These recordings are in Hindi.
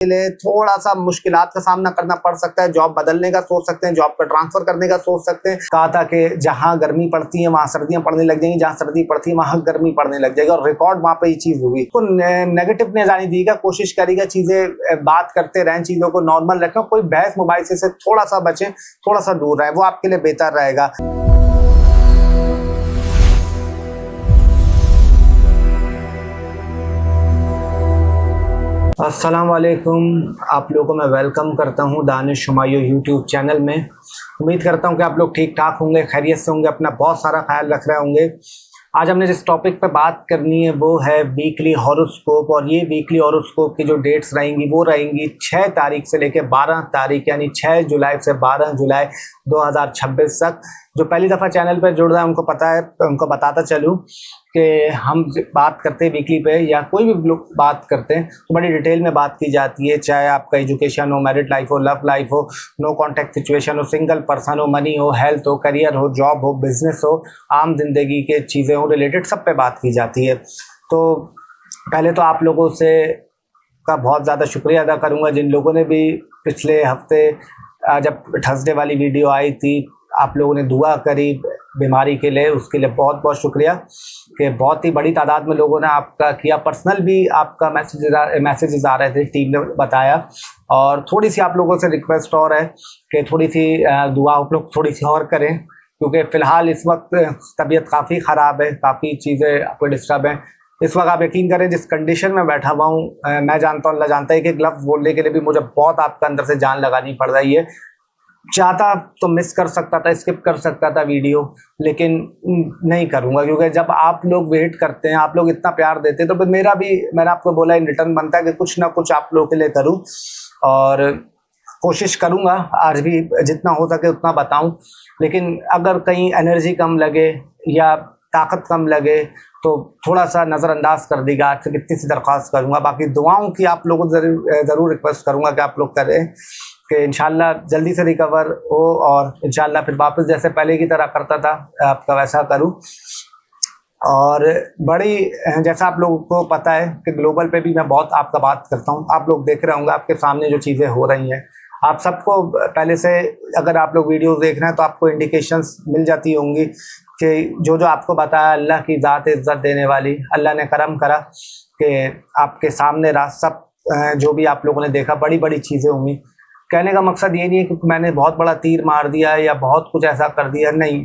के लिए थोड़ा सा मुश्किलात का सामना करना पड़ सकता है। जॉब बदलने का सोच सकते हैं, जॉब पर ट्रांसफर करने का सोच सकते हैं। कहा था कि जहां गर्मी पड़ती है वहां सर्दियां पड़ने लग जाएंगी, जहां सर्दी पड़ती है वहां गर्मी पड़ने लग जाएगी, और रिकॉर्ड वहां पे ये चीज हुई। तो नेगेटिव ने जाने देगा, कोशिश करेगा चीजें बात करते रहें, चीजों को नॉर्मल रखें, कोई बहस मोबाइल से थोड़ा सा बचें, थोड़ा सा दूर रहे, वो आपके लिए बेहतर रहेगा। अस्सलाम वालेकुम, आप लोगों को मैं वेलकम करता हूं दानिश हुमायूं यूट्यूब चैनल में। उम्मीद करता हूं कि आप लोग ठीक ठाक होंगे, खैरियत से होंगे, अपना बहुत सारा ख्याल रख रहे होंगे। आज हमने जिस टॉपिक पे बात करनी है वो है वीकली हॉरोस्कोप, और ये वीकली हॉरोस्कोप की जो डेट्स रहेंगी वो रहेंगी 6 तारीख से लेकर 12 तारीख, यानी 6 जुलाई से 12 जुलाई 2026 तक। जो पहली दफ़ा चैनल पर जुड़ रहा है उनको पता है, उनको बताता चलूँ कि हम बात करते हैं वीकली पे या कोई भी लोग बात करते हैं तो बड़ी डिटेल में बात की जाती है, चाहे आपका एजुकेशन हो, मैरिड लाइफ हो, लव लाइफ हो, नो कॉन्टैक्ट सिचुएशन हो, सिंगल पर्सन हो, मनी हो, हेल्थ हो, करियर हो, जॉब हो, बिजनेस हो, आम जिंदगी के चीज़ें हो, रिलेटेड सब पे बात की जाती है। तो पहले तो आप लोगों से का बहुत ज़्यादा शुक्रिया अदा करूँगा जिन लोगों ने भी पिछले हफ्ते जब थर्सडे वाली वीडियो आई थी आप लोगों ने दुआ करी बीमारी के लिए, उसके लिए बहुत बहुत शुक्रिया। कि बहुत ही बड़ी तादाद में लोगों ने आपका किया, पर्सनल भी आपका मैसेजेस आ रहे थे, टीम ने बताया। और थोड़ी सी आप लोगों से रिक्वेस्ट और है कि थोड़ी सी दुआ आप लोग थोड़ी सी और करें, क्योंकि फ़िलहाल इस वक्त तबीयत काफ़ी ख़राब है, काफ़ी चीज़ें आपको डिस्टर्ब हैं। इस वक्त आप यकीन करें जिस कंडीशन में बैठा हुआ हूँ, मैं जानता हूँ, अल्लाह जानता है कि ग्लव्स बोलने के लिए भी मुझे बहुत आपका अंदर से जान लगानी पड़ रही है। चाहता तो मिस कर सकता था, स्किप कर सकता था वीडियो, लेकिन नहीं करूँगा, क्योंकि जब आप लोग वेट करते हैं, आप लोग इतना प्यार देते हैं, तो फिर मेरा भी, मैंने आपको बोला इन रिटर्न बनता है कि कुछ ना कुछ आप लोगों के लिए करूँ। और कोशिश करूँगा आज भी जितना हो सके उतना बताऊँ, लेकिन अगर कहीं एनर्जी कम लगे या ताकत कम लगे तो थोड़ा सा नज़रअंदाज कर देगा। आज से इतनी सी दरख्वास्त करूँगा। बाकी दुआओं की आप लोगों को ज़रूर रिक्वेस्ट करूँगा कि आप लोग करें कि इंशाल्लाह जल्दी से रिकवर हो, और इंशाल्लाह फिर वापस जैसे पहले की तरह करता था आपका वैसा करूँ। और बड़ी, जैसा आप लोगों को पता है कि ग्लोबल पे भी मैं बहुत आपका बात करता हूँ, आप लोग देख रहे होंगे आपके सामने जो चीज़ें हो रही हैं। आप सबको पहले से अगर आप लोग वीडियो देख रहे हैं तो आपको इंडिकेशंस मिल जाती होंगी कि जो जो आपको बताया, अल्लाह की ज़ात इज़्ज़त देने वाली, अल्लाह ने करम करा कि आपके सामने सब जो भी आप लोगों ने देखा, बड़ी बड़ी चीज़ें होंगी। कहने का मकसद ये नहीं है कि मैंने बहुत बड़ा तीर मार दिया या बहुत कुछ ऐसा कर दिया, नहीं,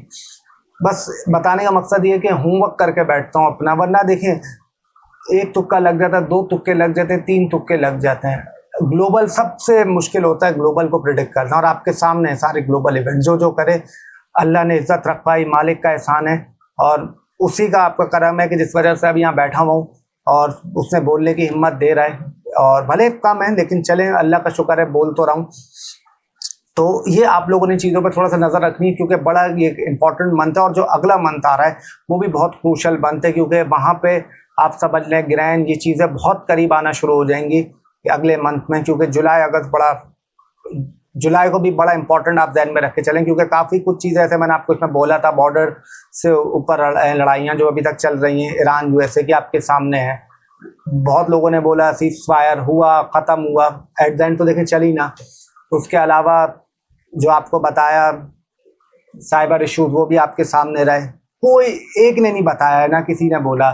बस बताने का मकसद ये है कि होमवर्क करके बैठता हूँ अपना। वरना देखें, एक तुक्का लग जाता है, 2 तुक्के लग जाते हैं, 3 तुक्के लग जाते हैं। ग्लोबल सबसे मुश्किल होता है ग्लोबल को प्रिडिक्ट करना, और आपके सामने है सारे ग्लोबल इवेंट। जो जो करे अल्लाह ने इज़्ज़त रखवाई, मालिक का एहसान है, और उसी का आपका करम है कि जिस वजह से अभी यहाँ बैठा हुआ हूँ और उसने बोलने की हिम्मत दे रहा है। और भले कम है लेकिन चलें, अल्लाह का शुक्र है, बोल तो रहा हूँ। तो ये आप लोगों ने चीज़ों पर थोड़ा सा नज़र रखनी है, क्योंकि बड़ा ये इंपॉर्टेंट मंथ है, और जो अगला मंथ आ रहा है वो भी बहुत क्रूशल मंथ है, क्योंकि वहाँ पे आप समझ लें ग्रैंड ये चीज़ें बहुत करीब आना शुरू हो जाएंगी अगले मंथ में। क्योंकि जुलाई अगस्त बड़ा, जुलाई को भी बड़ा इंपॉर्टेंट आप ध्यान में रख के चलें, क्योंकि काफ़ी कुछ चीज़ें ऐसे मैंने आपको इसमें बोला था, बॉर्डर से ऊपर लड़ाइयाँ जो अभी तक चल रही हैं ईरान यूएसए की, आपके सामने है। बहुत लोगों ने बोला सीज फायर हुआ, ख़त्म हुआ, एट द एंड तो देखें चली ना। उसके अलावा जो आपको बताया साइबर इश्यूज, वो भी आपके सामने रहे, कोई एक ने नहीं बताया, ना किसी ने बोला।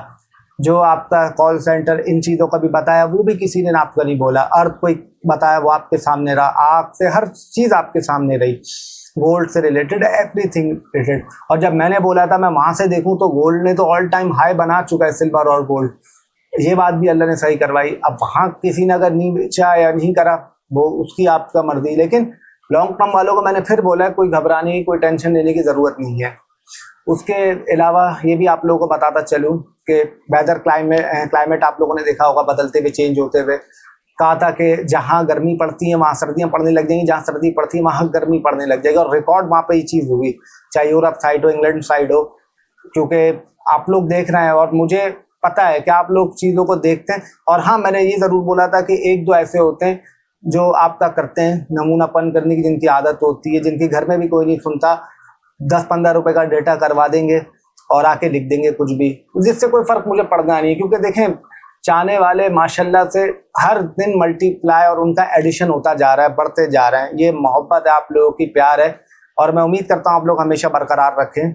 जो आपका कॉल सेंटर इन चीज़ों का भी बताया वो भी किसी ने आपको नहीं बोला। अर्थ कोई बताया वो आपके सामने रहा, आग से हर चीज़ आपके सामने रही, गोल्ड से रिलेटेड, एवरीथिंग रिलेटेड। और जब मैंने बोला था मैं वहाँ से देखूँ तो गोल्ड ने तो ऑल टाइम हाई बना चुका है, सिल्वर और गोल्ड, ये बात भी अल्लाह ने सही करवाई। अब वहाँ किसी ने अगर नहीं बेचा या नहीं करा वो उसकी आपका मर्जी, लेकिन लॉन्ग टर्म वालों को मैंने फिर बोला है कोई घबराने की, कोई टेंशन लेने की ज़रूरत नहीं है। उसके अलावा ये भी आप लोगों को बताता चलूँ कि वेदर क्लाइमेट आप लोगों ने देखा होगा बदलते हुए, चेंज होते हुए। कहा था कि जहाँ गर्मी पड़ती है वहाँ सर्दियाँ पड़ने लग जाएंगी, जहाँ सर्दी पड़ती है वहाँ गर्मी पड़ने लग जाएगी, और रिकॉर्ड वहाँ पे ये चीज़ हुई, चाहे यूरोप साइड हो, इंग्लैंड साइड हो। क्योंकि आप लोग देख रहे हैं और मुझे पता है कि आप लोग चीज़ों को देखते हैं। और हाँ, मैंने ये ज़रूर बोला था कि 1-2 ऐसे होते हैं जो आपका करते हैं नमूनापन करने की, जिनकी आदत होती है, जिनके घर में भी कोई नहीं सुनता, 10-15 रुपए का डेटा करवा देंगे और आके लिख देंगे कुछ भी, जिससे कोई फ़र्क मुझे पड़ना नहीं है। क्योंकि देखें चाहने वाले माशाल्लाह से हर दिन मल्टीप्लाई और उनका एडिशन होता जा रहा है, बढ़ते जा रहे हैं। ये मोहब्बत है, आप लोगों की प्यार है, और मैं उम्मीद करता हूँ आप लोग हमेशा बरकरार रखें।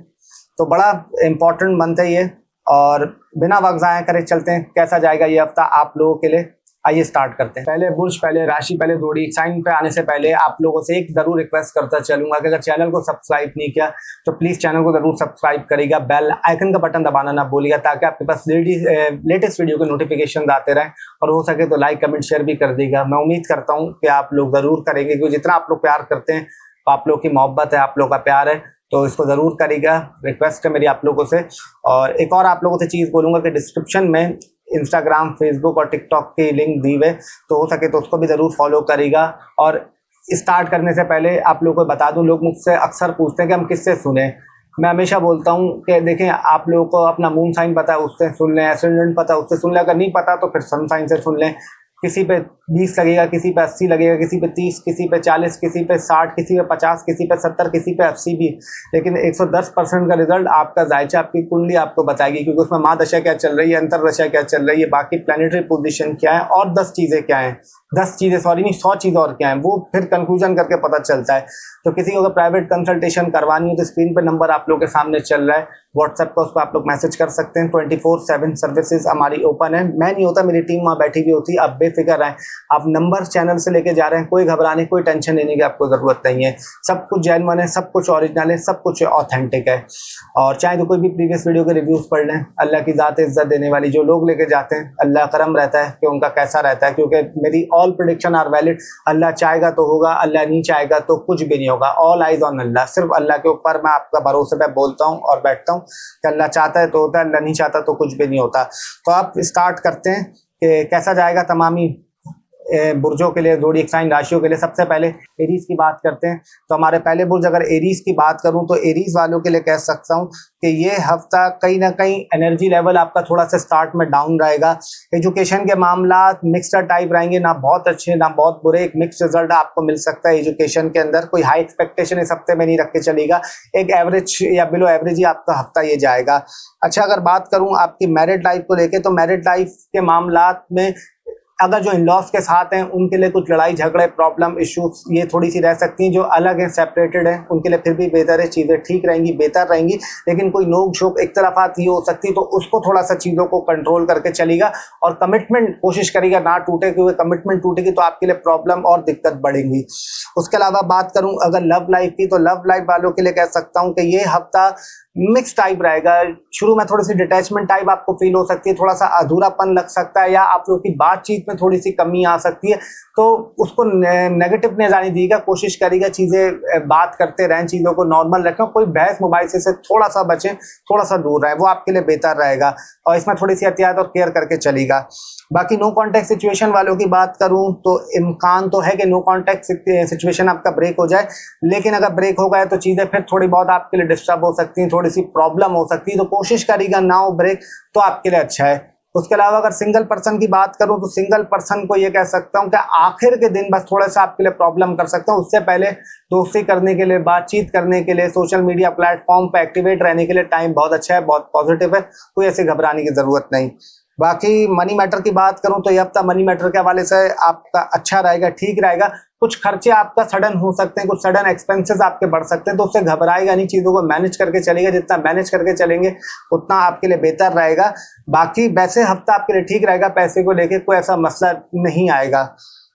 तो बड़ा इम्पोर्टेंट मंथ है ये, और बिना वक्त ज़ाया करे चलते हैं कैसा जाएगा ये हफ्ता आप लोगों के लिए। आइए स्टार्ट करते हैं। पहले बुर्ज, पहले राशि, पहले जोड़ी साइन पे आने से पहले आप लोगों से एक जरूर रिक्वेस्ट करता चलूंगा कि अगर चैनल को सब्सक्राइब नहीं किया तो प्लीज चैनल को जरूर सब्सक्राइब करिएगा, बेल आइकन का बटन दबाना ना भूलिएगा, ताकि आपके पास लेटेस्ट वीडियो के नोटिफिकेशन आते रहें, और हो सके तो लाइक कमेंट शेयर भी कर दीजिएगा। मैं उम्मीद करता हूँ कि आप लोग जरूर करेंगे, क्योंकि जितना आप लोग प्यार करते हैं, आप लोग की मोहब्बत है, आप लोग का प्यार है, तो इसको ज़रूर करिएगा, रिक्वेस्ट है मेरी आप लोगों से। और एक और आप लोगों से चीज़ बोलूँगा कि डिस्क्रिप्शन में इंस्टाग्राम, फेसबुक और टिकटॉक की लिंक दी हुए, तो हो सके तो उसको भी ज़रूर फॉलो करिएगा। और स्टार्ट करने से पहले आप लोगों को बता दूं, लोग मुझसे अक्सर पूछते हैं कि हम किससे सुने। मैं हमेशा बोलता हूं कि देखें, आप लोगों को अपना मून साइन पता है उससे सुन लें, एसेंडेंट पता है उससे सुन लें, अगर नहीं पता तो फिर सन साइन से सुन लें। किसी पे 20 लगेगा, किसी पे 80 लगेगा, किसी पे 30, किसी पे 40, किसी पे 60, किसी पे 50, किसी पे 70, किसी पे 80 भी, लेकिन 110% का रिजल्ट आपका जायचा, आपकी कुंडली आपको बताएगी, क्योंकि उसमें माँ दशा क्या चल रही है, अंतर दशा क्या चल रही है, बाकी प्लानिटरी पोजीशन क्या है, और 10 चीज़ें क्या हैं, 10 चीज़ें सॉरी नहीं 100 चीज़ और क्या है, वो फिर कंक्लूजन करके पता चलता है। तो किसी को अगर प्राइवेट कंसल्टेशन करवानी हो तो स्क्रीन पर नंबर आप लोग के सामने चल रहा है, व्हाट्सएप पर, उस पर आप लोग मैसेज कर सकते हैं। 24/7 सर्विसेज हमारी ओपन है। मैं नहीं होता, मेरी टीम वहाँ बैठी हुई होती है। आप बेफिक्र रहें, आप नंबर चैनल से लेके जा रहे हैं, कोई घबराने, कोई टेंशन लेने की आपको ज़रूरत नहीं है। सब कुछ जेन्युइन है, सब कुछ ओरिजिनल है, सब कुछ ऑथेंटिक है। और चाहे तो कोई भी प्रीवियस वीडियो के रिव्यूज़ पढ़ लें। अल्लाह की ज़ात इज़्ज़त देने वाली, जो लोग लेके जाते हैं अल्लाह करम रहता है कि उनका कैसा रहता है, क्योंकि मेरी ऑल प्रेडिक्शन आर वैलिड। अल्लाह चाहेगा तो होगा, अल्लाह नहीं चाहेगा तो कुछ भी नहीं होगा। ऑल आइज ऑन अल्लाह, सिर्फ अल्लाह के ऊपर मैं आपका भरोसे पे बोलता हूँ और बैठता हूँ कि अल्लाह चाहता है तो होता है, अल्लाह नहीं चाहता तो कुछ भी नहीं होता। तो आप स्टार्ट करते हैं कि कैसा जाएगा तमामी बुर्जों के लिए, जोड़ी साइन राशियों के लिए। सबसे पहले एरीज की बात करते हैं। तो हमारे पहले बुर्ज, अगर एरीज की बात करूं तो एरीज वालों के लिए कह सकता हूं कि ये हफ्ता कहीं ना कहीं एनर्जी लेवल आपका थोड़ा सा स्टार्ट में डाउन रहेगा। एजुकेशन के मामला मिक्सड टाइप रहेंगे, ना बहुत अच्छे ना बहुत बुरे, एक मिक्स रिजल्ट आपको मिल सकता है एजुकेशन के अंदर। कोई हाई एक्सपेक्टेशन इस हफ्ते में नहीं रख के चलेगा, एक एवरेज या बिलो एवरेज ही आपका हफ्ता ये जाएगा। अच्छा, अगर बात करूं आपकी मैरिड लाइफ को लेके, तो मैरिड लाइफ के मामला में अगर जो इन-लॉज के साथ हैं उनके लिए कुछ लड़ाई झगड़े, प्रॉब्लम, इश्यूज ये थोड़ी सी रह सकती हैं। जो अलग हैं, सेपरेटेड हैं, उनके लिए फिर भी बेहतर है, चीज़ें ठीक रहेंगी, बेहतर रहेंगी। लेकिन कोई नोक झोंक एक तरफात ये हो सकती है, तो उसको थोड़ा सा चीज़ों को कंट्रोल करके चलेगा। और कमिटमेंट कोशिश करेगा ना टूटे, क्योंकि कमिटमेंट टूटेगी तो आपके लिए प्रॉब्लम और दिक्कत बढ़ेंगी। उसके अलावा बात करूँ अगर लव लाइफ की, तो लव लाइफ वालों के लिए कह सकता हूँ कि ये हफ्ता मिक्स टाइप रहेगा। शुरू में थोड़ी सी डिटैचमेंट टाइप आपको फील हो सकती है, थोड़ा सा अधूरापन लग सकता है, या आप लोग की बातचीत में थोड़ी सी कमी आ सकती है, तो उसको नेगेटिव नहीं जाने दीजिएगा। कोशिश करिएगा चीज़ें बात करते रहें, चीज़ों को नॉर्मल रखें, कोई बहस मोबाइल से थोड़ा सा बचें, थोड़ा सा दूर रहें, वो आपके लिए बेहतर रहेगा। और इसमें थोड़ी सी एहतियात और केयर करके चलेगा। बाकी नो कॉन्टैक्ट सिचुएशन वालों की बात करूं तो इम्कान तो है कि नो कॉन्टैक्ट सिचुएशन आपका ब्रेक हो जाए, लेकिन अगर ब्रेक हो गए तो चीज़ें फिर थोड़ी बहुत आपके लिए डिस्टर्ब हो सकती हैं, थोड़ी सी प्रॉब्लम हो सकती है। तो कोशिश करिएगा ना हो ब्रेक, तो आपके लिए अच्छा है। उसके अलावा अगर सिंगल पर्सन की बात करूं तो सिंगल पर्सन को ये कह सकता हूं कि आखिर के दिन बस थोड़ा सा आपके लिए प्रॉब्लम कर सकता हूं। उससे पहले दोस्ती करने के लिए, बातचीत करने के लिए, सोशल मीडिया प्लेटफॉर्म पे एक्टिवेट रहने के लिए टाइम बहुत अच्छा है, बहुत पॉजिटिव है, कोई ऐसे घबराने की जरूरत नहीं। बाकी मनी मैटर की बात करूं तो ये हफ्ता मनी मैटर के हवाले से आपका अच्छा रहेगा, ठीक रहेगा। कुछ खर्चे आपका सडन हो सकते हैं, कुछ सडन एक्सपेंसेस आपके बढ़ सकते हैं, तो उससे घबराएगा नहीं, चीज़ों को मैनेज करके चलेगा। जितना मैनेज करके चलेंगे उतना आपके लिए बेहतर रहेगा। बाकी वैसे हफ्ता आपके लिए ठीक रहेगा, पैसे को लेके कोई ऐसा मसला नहीं आएगा।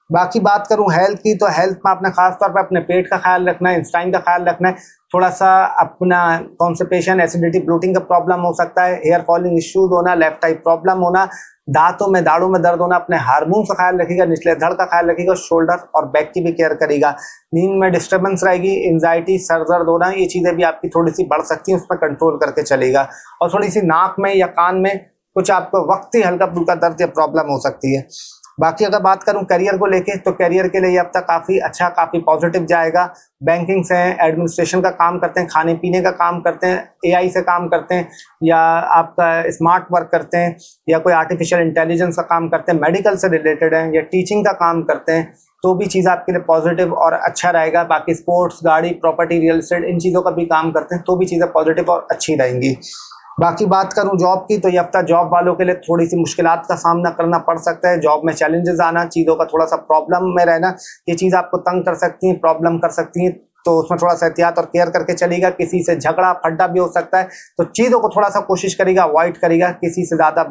बाकी बात करूं हेल्थ की, तो हेल्थ में अपने खास तौर पे अपने पेट का ख्याल रखना है, इंस्टाइन का ख्याल रखना है। थोड़ा सा अपना कॉन्स्टिपेशन, एसिडिटी, ब्लोटिंग का प्रॉब्लम हो सकता है, हेयर फॉलिंग इश्यूज होना, लेफ्ट आई प्रॉब्लम होना, दांतों में, दाढ़ों में दर्द होना। अपने हार्मोन का ख्याल रखिएगा, निचले धड़ का ख्याल रखिएगा, शोल्डर और बैक की भी केयर करेगा। नींद में डिस्टर्बेंस रहेगी, एंजाइटी, सर दर्द होना, ये चीज़ें भी आपकी थोड़ी सी बढ़ सकती हैं, उसमें कंट्रोल करके चलेगा। और थोड़ी सी नाक में या कान में कुछ आपको वक्ती हल्का फुल्का दर्द या प्रॉब्लम हो सकती है। बाकी अगर बात करूं करियर को लेके, तो करियर के लिए अब तक काफ़ी अच्छा, काफ़ी पॉजिटिव जाएगा। बैंकिंग से हैं, एडमिनिस्ट्रेशन का काम करते हैं, खाने पीने का काम करते हैं, एआई से काम करते हैं, या आपका स्मार्ट वर्क करते हैं, या कोई आर्टिफिशियल इंटेलिजेंस का काम करते हैं, मेडिकल से रिलेटेड हैं, या टीचिंग का काम करते हैं, तो भी चीज़ आपके लिए पॉजिटिव और अच्छा रहेगा। बाकी स्पोर्ट्स, गाड़ी, प्रॉपर्टी, रियल एस्टेट, इन चीज़ों का भी काम करते हैं, तो भी चीज़ें पॉजिटिव और अच्छी रहेंगी। बाकी बात करूं जॉब की, तो ये हफ्ता जॉब वालों के लिए थोड़ी सी मुश्किलात का सामना करना पड़ सकता है। जॉब में चैलेंजेस आना, चीज़ों का थोड़ा सा प्रॉब्लम में रहना, ये चीज़ आपको तंग कर सकती है, प्रॉब्लम कर सकती है। तो उसमें थोड़ा सा एहतियात और केयर करके चलेगा। किसी से झगड़ा फड्डा भी हो सकता है, तो चीज़ों को थोड़ा सा कोशिश करेगा अवॉइड करेगा, किसी से ज़्यादा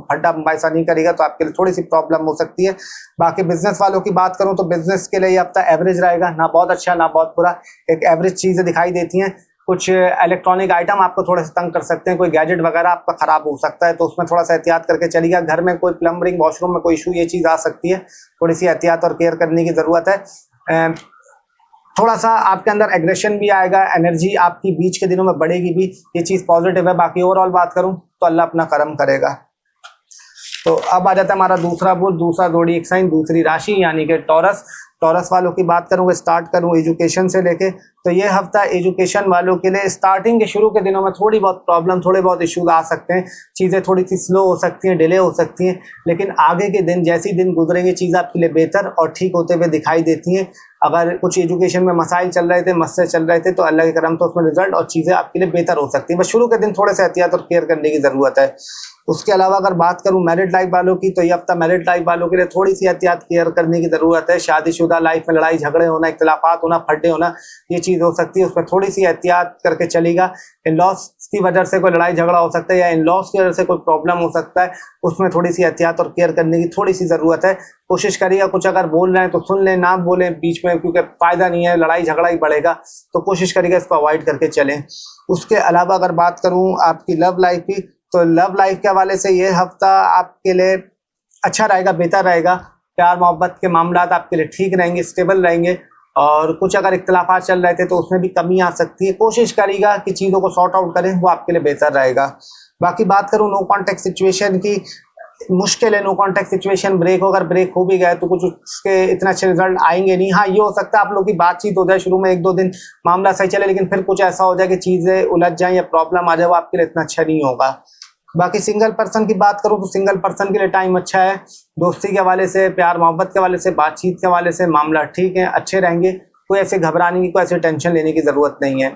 फड्डा ऐसा नहीं करेगा, तो आपके लिए थोड़ी सी प्रॉब्लम हो सकती है। बाकी बिजनेस वालों की बात करूं तो बिजनेस के लिए ये हफ्ता एवरेज रहेगा, ना बहुत अच्छा ना बहुत बुरा, एक एवरेज चीज़ें दिखाई देती हैं। कुछ इलेक्ट्रॉनिक आइटम आपको थोड़े से तंग कर सकते हैं, कोई गैजेट वगैरह आपका खराब हो सकता है, तो उसमें थोड़ा सा एहतियात करके चलिएगा। घर में कोई प्लम्बरिंग वॉशरूम में कोई इशू, ये चीज़ आ सकती है, थोड़ी सी एहतियात और केयर करने की ज़रूरत है। थोड़ा सा आपके अंदर एग्रेशन भी आएगा, एनर्जी आपकी बीच के दिनों में बढ़ेगी भी, ये चीज़ पॉजिटिव है। बाकी ओवरऑल बात करूं तो अल्लाह अपना करम करेगा। तो अब आ जाता है हमारा दूसरा बुध, दूसरा ज़ोडिएक साइन, दूसरी राशि यानी कि टॉरस। टॉरस वालों की बात करूँ, स्टार्ट करूँ एजुकेशन से लेके, तो ये हफ्ता एजुकेशन वालों के लिए स्टार्टिंग के शुरू के दिनों में थोड़ी बहुत प्रॉब्लम, थोड़े बहुत इश्यूज आ सकते हैं, चीज़ें थोड़ी सी स्लो हो सकती हैं, डिले हो सकती हैं, लेकिन आगे के दिन जैसे दिन गुजरेंगे चीज़ आपके लिए बेहतर और ठीक होते हुए दिखाई देती हैं। अगर कुछ एजुकेशन में मसाइल चल रहे थे, मसले चल रहे थे, तो अल्लाह के करम तो उसमें रिजल्ट और चीज़ें आपके लिए बेहतर हो सकती है। बस शुरू के दिन थोड़े से एहतियात और केयर करने की ज़रूरत है। उसके अलावा अगर बात करूं मैरिड लाइफ वालों की, तो ये हफ्ता मैरिड लाइफ वालों के लिए थोड़ी सी एहतियात केयर करने की ज़रूरत है। शादीशुदा लाइफ में लड़ाई झगड़े होना, इख्तिलाफात होना, फड्डे होना, ये चीज़ हो सकती है, उसमें थोड़ी सी एहतियात करके चलेगा। इन लॉस की वजह से कोई लड़ाई झगड़ा हो सकता है, या इन लॉस की वजह से कोई प्रॉब्लम हो सकता है, उसमें थोड़ी सी एहतियात और केयर करने की थोड़ी सी ज़रूरत है। कोशिश करिएगा कुछ अगर बोल रहे हैं तो सुन लें, ना बोलें बीच में, क्योंकि फ़ायदा नहीं है, लड़ाई झगड़ा ही बढ़ेगा, तो कोशिश करिएगा इसको अवॉइड करके चलें। उसके अलावा अगर बात करूँ आपकी लव लाइफ की, तो लव लाइफ के हवाले से ये हफ्ता आपके लिए अच्छा रहेगा, बेहतर रहेगा। प्यार मोहब्बत के मामला आपके लिए ठीक रहेंगे, स्टेबल रहेंगे, और कुछ अगर इख्तिलाफात चल रहे थे तो उसमें भी कमी आ सकती है। कोशिश करिएगा कि चीज़ों को सॉर्ट आउट करें, वो आपके लिए बेहतर रहेगा। बाकी बात करूँ नो कॉन्टैक्ट सिचुएशन की, मुश्किल है नो कॉन्टैक्ट सिचुएशन ब्रेक हो, अगर ब्रेक हो भी गए तो कुछ उसके इतने अच्छे रिजल्ट आएंगे नहीं। हाँ, ये हो सकता है आप लोग की बातचीत हो जाए, शुरू में 1-2 दिन मामला सही चले, लेकिन फिर कुछ ऐसा हो जाए कि चीज़ें उलझ जाएं या प्रॉब्लम आ जाए, वो आपके लिए इतना अच्छा नहीं होगा। बाकी सिंगल पर्सन की बात करूं तो सिंगल पर्सन के लिए टाइम अच्छा है। दोस्ती के हवाले से, प्यार मोहब्बत के हवाले से, बातचीत के हवाले से मामला ठीक है, अच्छे रहेंगे। कोई ऐसे घबराने की, कोई ऐसे टेंशन लेने की ज़रूरत नहीं है।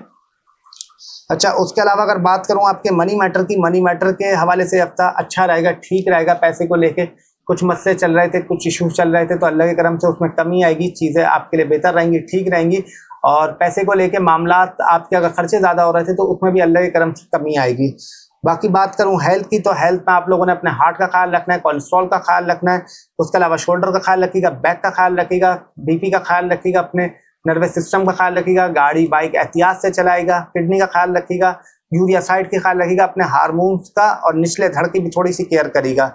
अच्छा, उसके अलावा अगर बात करूं आपके मनी मैटर की, मनी मैटर के हवाले से हफ्ता अच्छा रहेगा, ठीक रहेगा। पैसे को लेके कुछ मसले चल रहे थे, कुछ इश्यूज चल रहे थे, तो अल्लाह के करम से उसमें कमी आएगी, चीज़ें आपके लिए बेहतर रहेंगी, ठीक रहेंगी। और पैसे को लेके मामला आपके अगर खर्चे ज़्यादा हो रहे थे तो उसमें भी अल्लाह के करम से कमी आएगी। बाकी बात करूं हेल्थ की, तो हेल्थ में आप लोगों ने अपने हार्ट का ख्याल रखना है, कोलेस्ट्रॉल का ख्याल रखना है, उसके अलावा शोल्डर का ख्याल रखिएगा, बैक का ख्याल रखिएगा, बीपी का ख्याल रखिएगा, अपने नर्वस सिस्टम का ख्याल रखिएगा, गाड़ी बाइक एहतियात से चलाएगा, किडनी का ख्याल रखिएगा, यूरिया साइड का ख्याल रखिएगा, अपने हार्मोन्स का और निचले धड़ की भी थोड़ी सी केयर करिएगा।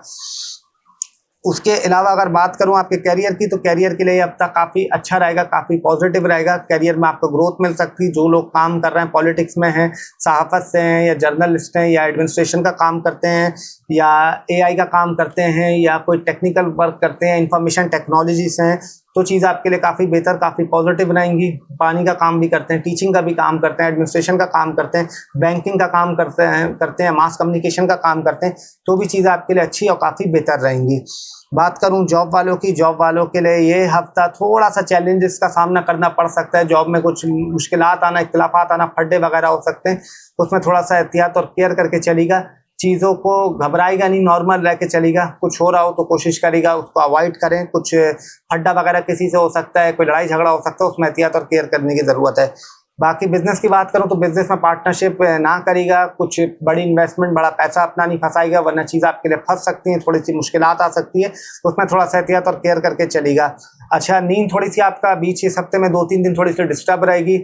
उसके अलावा अगर बात करूं आपके कैरियर की, तो कैरियर के लिए ये हफ्ता काफ़ी अच्छा रहेगा, काफ़ी पॉजिटिव रहेगा। कैरियर में आपको ग्रोथ मिल सकती है। जो लोग काम कर रहे हैं, पॉलिटिक्स में हैं, सहाफ़त से हैं, या जर्नलिस्ट हैं, या एडमिनिस्ट्रेशन का काम करते हैं, या एआई का काम करते हैं, या कोई टेक्निकल वर्क करते हैं, इंफॉर्मेशन टेक्नोलॉजी से हैं, तो चीज़ आपके लिए काफ़ी बेहतर, काफ़ी पॉजिटिव रहेंगी। पानी का काम भी करते हैं, टीचिंग का भी काम करते हैं, एडमिनिस्ट्रेशन का काम करते हैं, बैंकिंग का काम करते हैं, मास कम्युनिकेशन का काम करते हैं, तो भी चीज़ें आपके लिए अच्छी और काफ़ी बेहतर रहेंगी। बात करूं जॉब वालों की, जॉब वालों के लिए ये हफ्ता थोड़ा सा चैलेंजेस का सामना करना पड़ सकता है। जॉब में कुछ मुश्किलात आना, इख्तिलाफात आना, फड्डे वगैरह हो सकते हैं, उसमें थोड़ा सा एहतियात और केयर करके चलेगा। चीज़ों को घबराएगा नहीं, नॉर्मल रह के चलेगा। कुछ हो रहा हो तो कोशिश करेगा उसको अवॉइड करें। कुछ फड्डा वगैरह किसी से हो सकता है, कोई लड़ाई झगड़ा हो सकता है, उसमें एहतियात और केयर करने की ज़रूरत है। बाकी बिजनेस की बात करूं तो बिजनेस में पार्टनरशिप ना करेगा, कुछ बड़ी इन्वेस्टमेंट, बड़ा पैसा अपना नहीं फंसाएगा, वरना चीज़ आपके लिए फंस सकती हैं, थोड़ी सी मुश्किलात आ सकती है, उसमें थोड़ा सा एहतियात और केयर करके चलेगा। अच्छा, नींद थोड़ी सी आपका बीच इस हफ्ते में 2-3 दिन थोड़ी सी डिस्टर्ब रहेगी।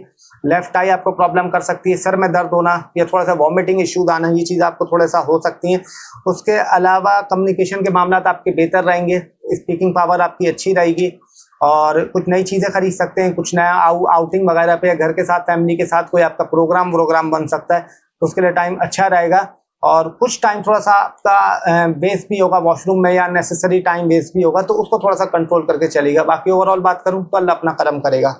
लेफ्ट आई आपको प्रॉब्लम कर सकती है, सर में दर्द होना या थोड़ा सा वॉमिटिंग इश्यूज आना, ये चीज़ आपको थोड़ा सा हो सकती हैं। उसके अलावा कम्युनिकेशन के मामला आपके बेहतर रहेंगे, स्पीकिंग पावर आपकी अच्छी रहेगी, और कुछ नई चीज़ें खरीद सकते हैं, कुछ नया आउटिंग वगैरह पे, या घर के साथ, फैमिली के साथ कोई आपका प्रोग्राम बन सकता है, तो उसके लिए टाइम अच्छा रहेगा। और कुछ टाइम थोड़ा सा आपका वेस्ट भी होगा वॉशरूम में, या नेसेसरी टाइम वेस्ट भी होगा, तो उसको थोड़ा सा कंट्रोल करके चलेगा। बाकी ओवरऑल बात करूँ तो अल्लाह अपना करम करेगा।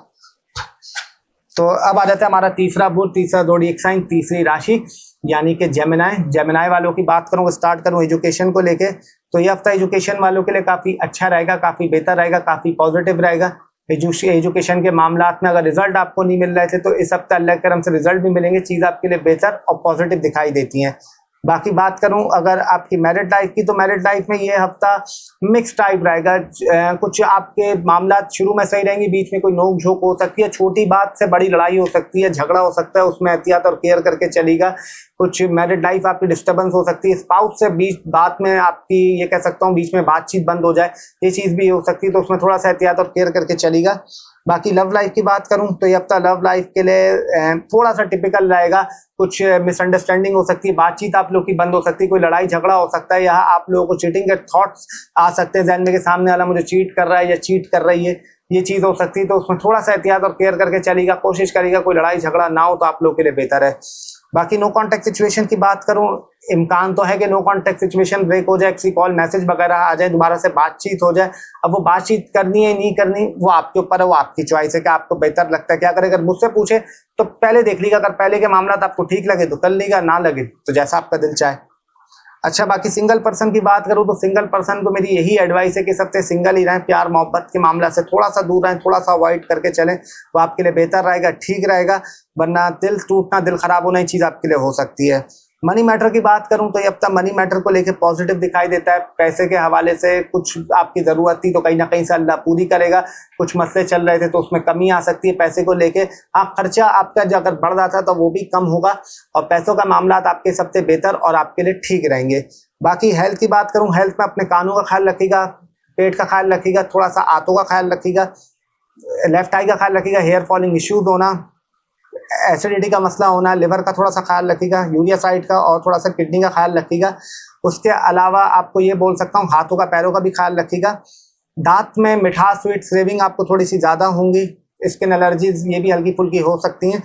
तो अब आ जाता है हमारा तीसरा बुध, तीसरा ज़ोडिएक साइन, तीसरी राशि यानी कि जेमिनाई। जेमिनाई वालों की बात करूँ, स्टार्ट करूँ एजुकेशन को लेके, तो ये हफ्ता एजुकेशन वालों के लिए काफ़ी अच्छा रहेगा, काफ़ी बेहतर रहेगा, काफ़ी पॉजिटिव रहेगा। एजुकेशन के मामला में अगर रिजल्ट आपको नहीं मिल रहे थे तो इस हफ्ते अल्लाह के करम से रिजल्ट भी मिलेंगे, चीज़ आपके लिए बेहतर और पॉजिटिव दिखाई देती हैं। बाकी बात करूं अगर आपकी मैरिड लाइफ की, तो मैरिड लाइफ में ये हफ्ता मिक्स टाइप रहेगा। कुछ आपके मामला शुरू में सही रहेंगे, बीच में कोई नोक झोंक हो सकती है, छोटी बात से बड़ी लड़ाई हो सकती है, झगड़ा हो सकता है, उसमें एहतियात और केयर करके चलेगा। कुछ मैरिड लाइफ आपकी डिस्टर्बेंस हो सकती है, स्पाउस से बीच बात में आपकी, ये कह सकता हूँ, बीच में बातचीत बंद हो जाए, ये चीज़ भी हो सकती है, तो उसमें थोड़ा सा एहतियात और केयर करके चलेगा। बाकी लव लाइफ की बात करूं तो ये हफ्ता लव लाइफ के लिए थोड़ा सा टिपिकल रहेगा। कुछ मिसअंडरस्टैंडिंग हो सकती है, बातचीत आप लोग की बंद हो सकती है, कोई लड़ाई झगड़ा हो सकता है, या आप लोगों को चीटिंग के थॉट्स आ सकते हैं जहन में कि सामने वाला मुझे चीट कर रहा है या चीट कर रही है, ये चीज़ हो सकती है। तो उसमें थोड़ा सा एहतियात और केयर करके चलेगा, कोशिश करेगा कोई लड़ाई झगड़ा ना हो, तो आप लोग के लिए बेहतर है। बाकी नो कॉन्टैक्ट सिचुएशन की बात करूं, इम्कान तो है कि नो कॉन्टैक्ट सिचुएशन ब्रेक हो जाए, किसी कॉल मैसेज वगैरह आ जाए, दोबारा से बातचीत हो जाए। अब वो बातचीत करनी है नहीं करनी, वो आपके ऊपर है, वो आपकी चॉइस है कि आपको बेहतर लगता है क्या करें। अगर मुझसे पूछे तो पहले देख लीजिएगा, अगर पहले के मामला आपको ठीक लगे तो कर लीजिएगा, ना लगे तो जैसा आपका दिल चाहे। अच्छा, बाकी सिंगल पर्सन की बात करूं तो सिंगल पर्सन को मेरी यही एडवाइस है कि सबसे सिंगल ही रहें, प्यार मोहब्बत के मामला से थोड़ा सा दूर रहें, थोड़ा सा अवॉइड करके चलें, वो आपके लिए बेहतर रहेगा, ठीक रहेगा। वरना दिल टूटना, दिल खराब होना, ये चीज़ आपके लिए हो सकती है। मनी मैटर की बात करूं तो ये अब तक मनी मैटर को लेके पॉजिटिव दिखाई देता है। पैसे के हवाले से कुछ आपकी ज़रूरत थी तो कहीं ना कहीं से अल्लाह पूरी करेगा, कुछ मसले चल रहे थे तो उसमें कमी आ सकती है पैसे को लेके। हाँ, खर्चा आपका जो अगर बढ़ रहा था तो वो भी कम होगा, और पैसों का मामला आपके सबसे बेहतर और आपके लिए ठीक रहेंगे। बाकी हेल्थ की बात करूं, हेल्थ में अपने कानों का ख्याल रखिएगा, पेट का ख्याल रखिएगा, थोड़ा सा आंतों का ख्याल रखिएगा, लेफ्ट आई का ख्याल रखिएगा, हेयर फॉलिंग इश्यूज होना, एसिडिटी का मसला होना, लिवर का थोड़ा सा ख्याल रखिएगा, यूरिया साइड का, और थोड़ा सा किडनी का ख्याल रखिएगा। उसके अलावा आपको ये बोल सकता हूँ, हाथों का पैरों का भी ख्याल रखिएगा। दांत में मिठास, स्वीट क्रेविंग आपको थोड़ी सी ज़्यादा होंगी, स्किन एलर्जीज ये भी हल्की फुल्की हो सकती हैं।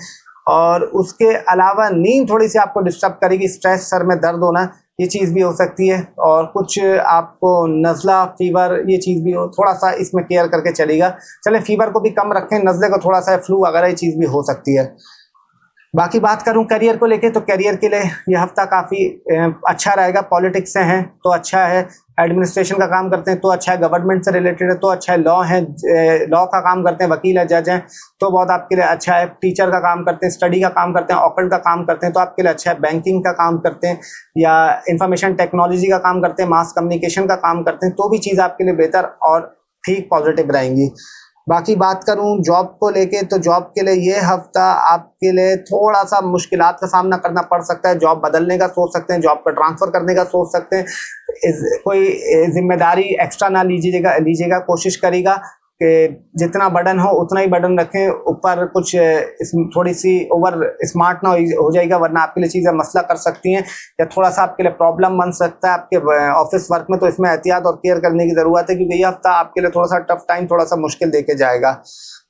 और उसके अलावा नींद थोड़ी सी आपको डिस्टर्ब करेगी, स्ट्रेस, सर में दर्द होना, ये चीज़ भी हो सकती है। और कुछ आपको नज़ला, फीवर, ये चीज़ भी हो, थोड़ा सा इसमें केयर करके चलेगा। चले, फीवर को भी कम रखें, नज़ले को थोड़ा सा, फ्लू वगैरह ये चीज़ भी हो सकती है। बाकी बात करूं करियर को लेके तो करियर के लिए ये हफ्ता काफ़ी अच्छा रहेगा। पॉलिटिक्स से हैं तो अच्छा है, एडमिनिस्ट्रेशन का काम करते हैं तो अच्छा है, गवर्नमेंट से रिलेटेड है तो अच्छा है, लॉ है, लॉ का काम करते हैं, वकील है, जज हैं तो बहुत आपके लिए अच्छा है, टीचर का काम करते हैं, स्टडी का काम करते हैं, ऑकल्ट का काम करते हैं तो आपके लिए अच्छा है, बैंकिंग का काम करते हैं या इंफॉर्मेशन टेक्नोलॉजी का काम करते हैं, मास कम्युनिकेशन का काम करते हैं, तो भी चीज़ आपके लिए बेहतर और ठीक पॉजिटिव रहेंगी। बाकी बात करूं जॉब को लेके तो जॉब के लिए ये हफ्ता आपके लिए थोड़ा सा मुश्किलात का सामना करना पड़ सकता है। जॉब बदलने का सोच सकते हैं, जॉब का ट्रांसफ़र करने का सोच सकते हैं, कोई जिम्मेदारी एक्स्ट्रा ना लीजिएगा, कोशिश करिएगा कि जितना बर्डन हो उतना ही बर्डन रखें, ऊपर कुछ थोड़ी सी ओवर स्मार्ट ना हो जाएगा, वरना आपके लिए चीज़ें मसला कर सकती हैं या थोड़ा सा आपके लिए प्रॉब्लम बन सकता है आपके ऑफिस वर्क में। तो इसमें एहतियात और केयर करने की ज़रूरत है, क्योंकि ये हफ्ता आपके लिए थोड़ा सा टफ टाइम, थोड़ा सा मुश्किल देके जाएगा।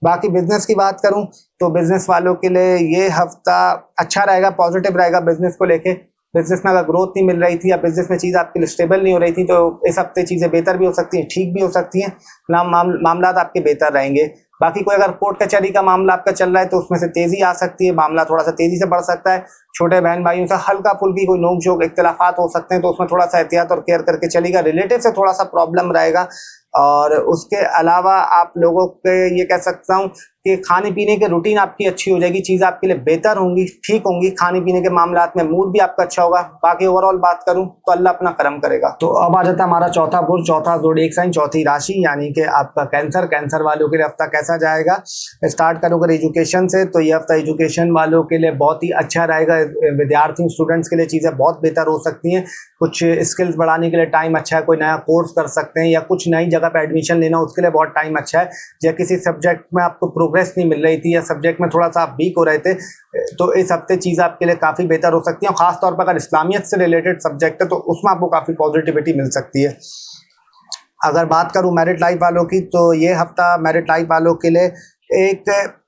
बाकी बिजनेस की बात करूं तो बिजनेस वालों के लिए ये हफ्ता अच्छा रहेगा, पॉजिटिव रहेगा बिजनेस को लेके। बिजनेस में अगर ग्रोथ नहीं मिल रही थी या बिजनेस में चीज़ आपके लिए स्टेबल नहीं हो रही थी तो इस हफ्ते चीज़ें बेहतर भी हो सकती हैं, ठीक भी हो सकती हैं, मामला आपके बेहतर रहेंगे। बाकी कोई अगर कोर्ट कचहरी का मामला आपका चल रहा है तो उसमें से तेज़ी आ सकती है, मामला थोड़ा सा तेज़ी से बढ़ सकता है, छोटे बहन भाइयों से हल्का फुल्की कोई नोक झोंक, इख्तिलाफात हो सकते हैं तो उसमें थोड़ा सा एहतियात और केयर करके चलेगा। रिलेटिव से थोड़ा सा प्रॉब्लम रहेगा। और उसके अलावा आप लोगों के ये कह सकता हूँ कि खाने पीने की रूटीन आपकी अच्छी हो जाएगी, चीज़ आपके लिए बेहतर होंगी, ठीक होंगी, खाने पीने के मामलात में मूड भी आपका अच्छा होगा। बाकी ओवरऑल बात करूं तो अल्लाह अपना करम करेगा। तो अब आ जाता है हमारा चौथा बुर्ज, चौथा ज़ोडिएक साइन, चौथी राशि, यानी कि आपका कैंसर। कैंसर वालों के लिए हफ्ता कैसा जाएगा? स्टार्ट करोगे एजुकेशन से तो ये हफ्ता एजुकेशन वालों के लिए बहुत ही अच्छा रहेगा। विद्यार्थियों, स्टूडेंट्स के लिए चीज़ें बहुत बेहतर हो सकती हैं। कुछ स्किल्स बढ़ाने के लिए टाइम अच्छा है, कोई नया कोर्स कर सकते हैं या कुछ नई जगह पर एडमिशन लेना, उसके लिए बहुत टाइम अच्छा है। या किसी सब्जेक्ट में आपको प्रोग्रेस नहीं मिल रही थी या सब्जेक्ट में थोड़ा सा आप वीक हो रहे थे तो इस हफ्ते चीज़ आपके लिए काफ़ी बेहतर हो सकती है। और ख़ास तौर पर अगर इस्लामियत से रिलेटेड सब्जेक्ट है तो उसमें आपको काफ़ी पॉजिटिविटी मिल सकती है। अगर बात करूं मैरिड लाइफ वालों की तो ये हफ्ता मैरिड लाइफ वालों के लिए एक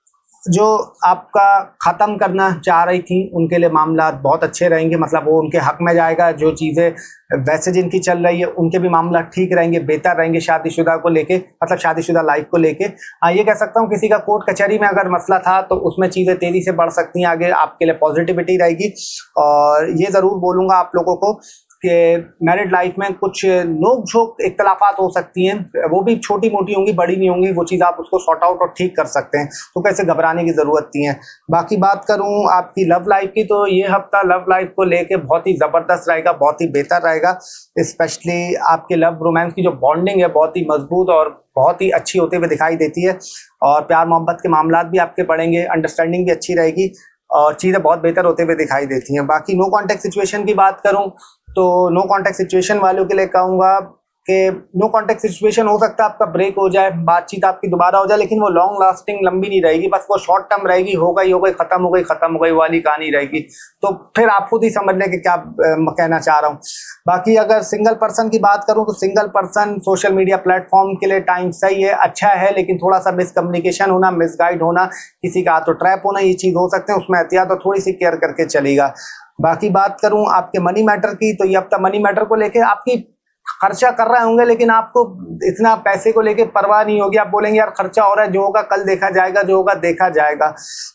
जो आपका ख़त्म करना चाह रही थी उनके लिए मामला बहुत अच्छे रहेंगे, मतलब वो उनके हक में जाएगा। जो चीज़ें वैसे जिनकी चल रही है उनके भी मामला ठीक रहेंगे, बेहतर रहेंगे शादीशुदा को लेके, मतलब शादीशुदा लाइफ को लेके। हाँ, ये कह सकता हूँ किसी का कोर्ट कचहरी में अगर मसला था तो उसमें चीज़ें तेज़ी से बढ़ सकती हैं, आगे आपके लिए पॉजिटिविटी रहेगी। और ये ज़रूर बोलूँगा आप लोगों को मैरिड लाइफ में कुछ नोक झोंक इख्तलाफात हो सकती हैं, वो भी छोटी मोटी होंगी, बड़ी नहीं होंगी, वो चीज़ आप उसको सॉर्ट आउट और ठीक कर सकते हैं, तो कैसे घबराने की ज़रूरत नहीं है। बाकी बात करूं आपकी लव लाइफ की, तो ये हफ्ता लव लाइफ को लेके बहुत ही ज़बरदस्त रहेगा, बहुत ही बेहतर रहेगा। स्पेशली आपके लव रोमांस की जो बॉन्डिंग है बहुत ही मजबूत और बहुत ही अच्छी होते हुए दिखाई देती है, और प्यार मोहब्बत के मामलात भी आपके बढ़ेंगे, अंडरस्टैंडिंग भी अच्छी रहेगी और चीज़ें बहुत बेहतर होते हुए दिखाई देती हैं। बाकी नो कॉन्टैक्ट सिचुएशन की बात करूं तो नो कॉन्टैक्ट सिचुएशन वालों के लिए कहूँगा कि नो कॉन्टैक्ट सिचुएशन हो सकता है आपका ब्रेक हो जाए, बातचीत आपकी दोबारा हो जाए, लेकिन वो लॉन्ग लास्टिंग लंबी नहीं रहेगी, बस वो शॉर्ट टर्म रहेगी, हो गई खत्म हो गई वाली कहानी रहेगी। तो फिर आप खुद ही समझ लें कि क्या कहना चाह रहा हूँ। बाकी अगर सिंगल पर्सन की बात करूँ तो single person social media platform के लिए टाइम सही है, अच्छा है, लेकिन थोड़ा सा मिसकम्युनिकेशन होना, मिसगाइड होना, किसी का तो ट्रैप होना, ये चीज़ हो सकते हैं, उसमें एहतियात और थोड़ी सी केयर करके चलेगा। बाकी बात करूं आपके मनी मैटर की, तो ये हफ्ता मनी मैटर को लेके आपकी खर्चा कर रहे होंगे, लेकिन आपको इतना पैसे को लेके परवाह नहीं होगी, आप बोलेंगे यार खर्चा हो रहा है, जो होगा कल देखा जाएगा, जो होगा देखा जाएगा,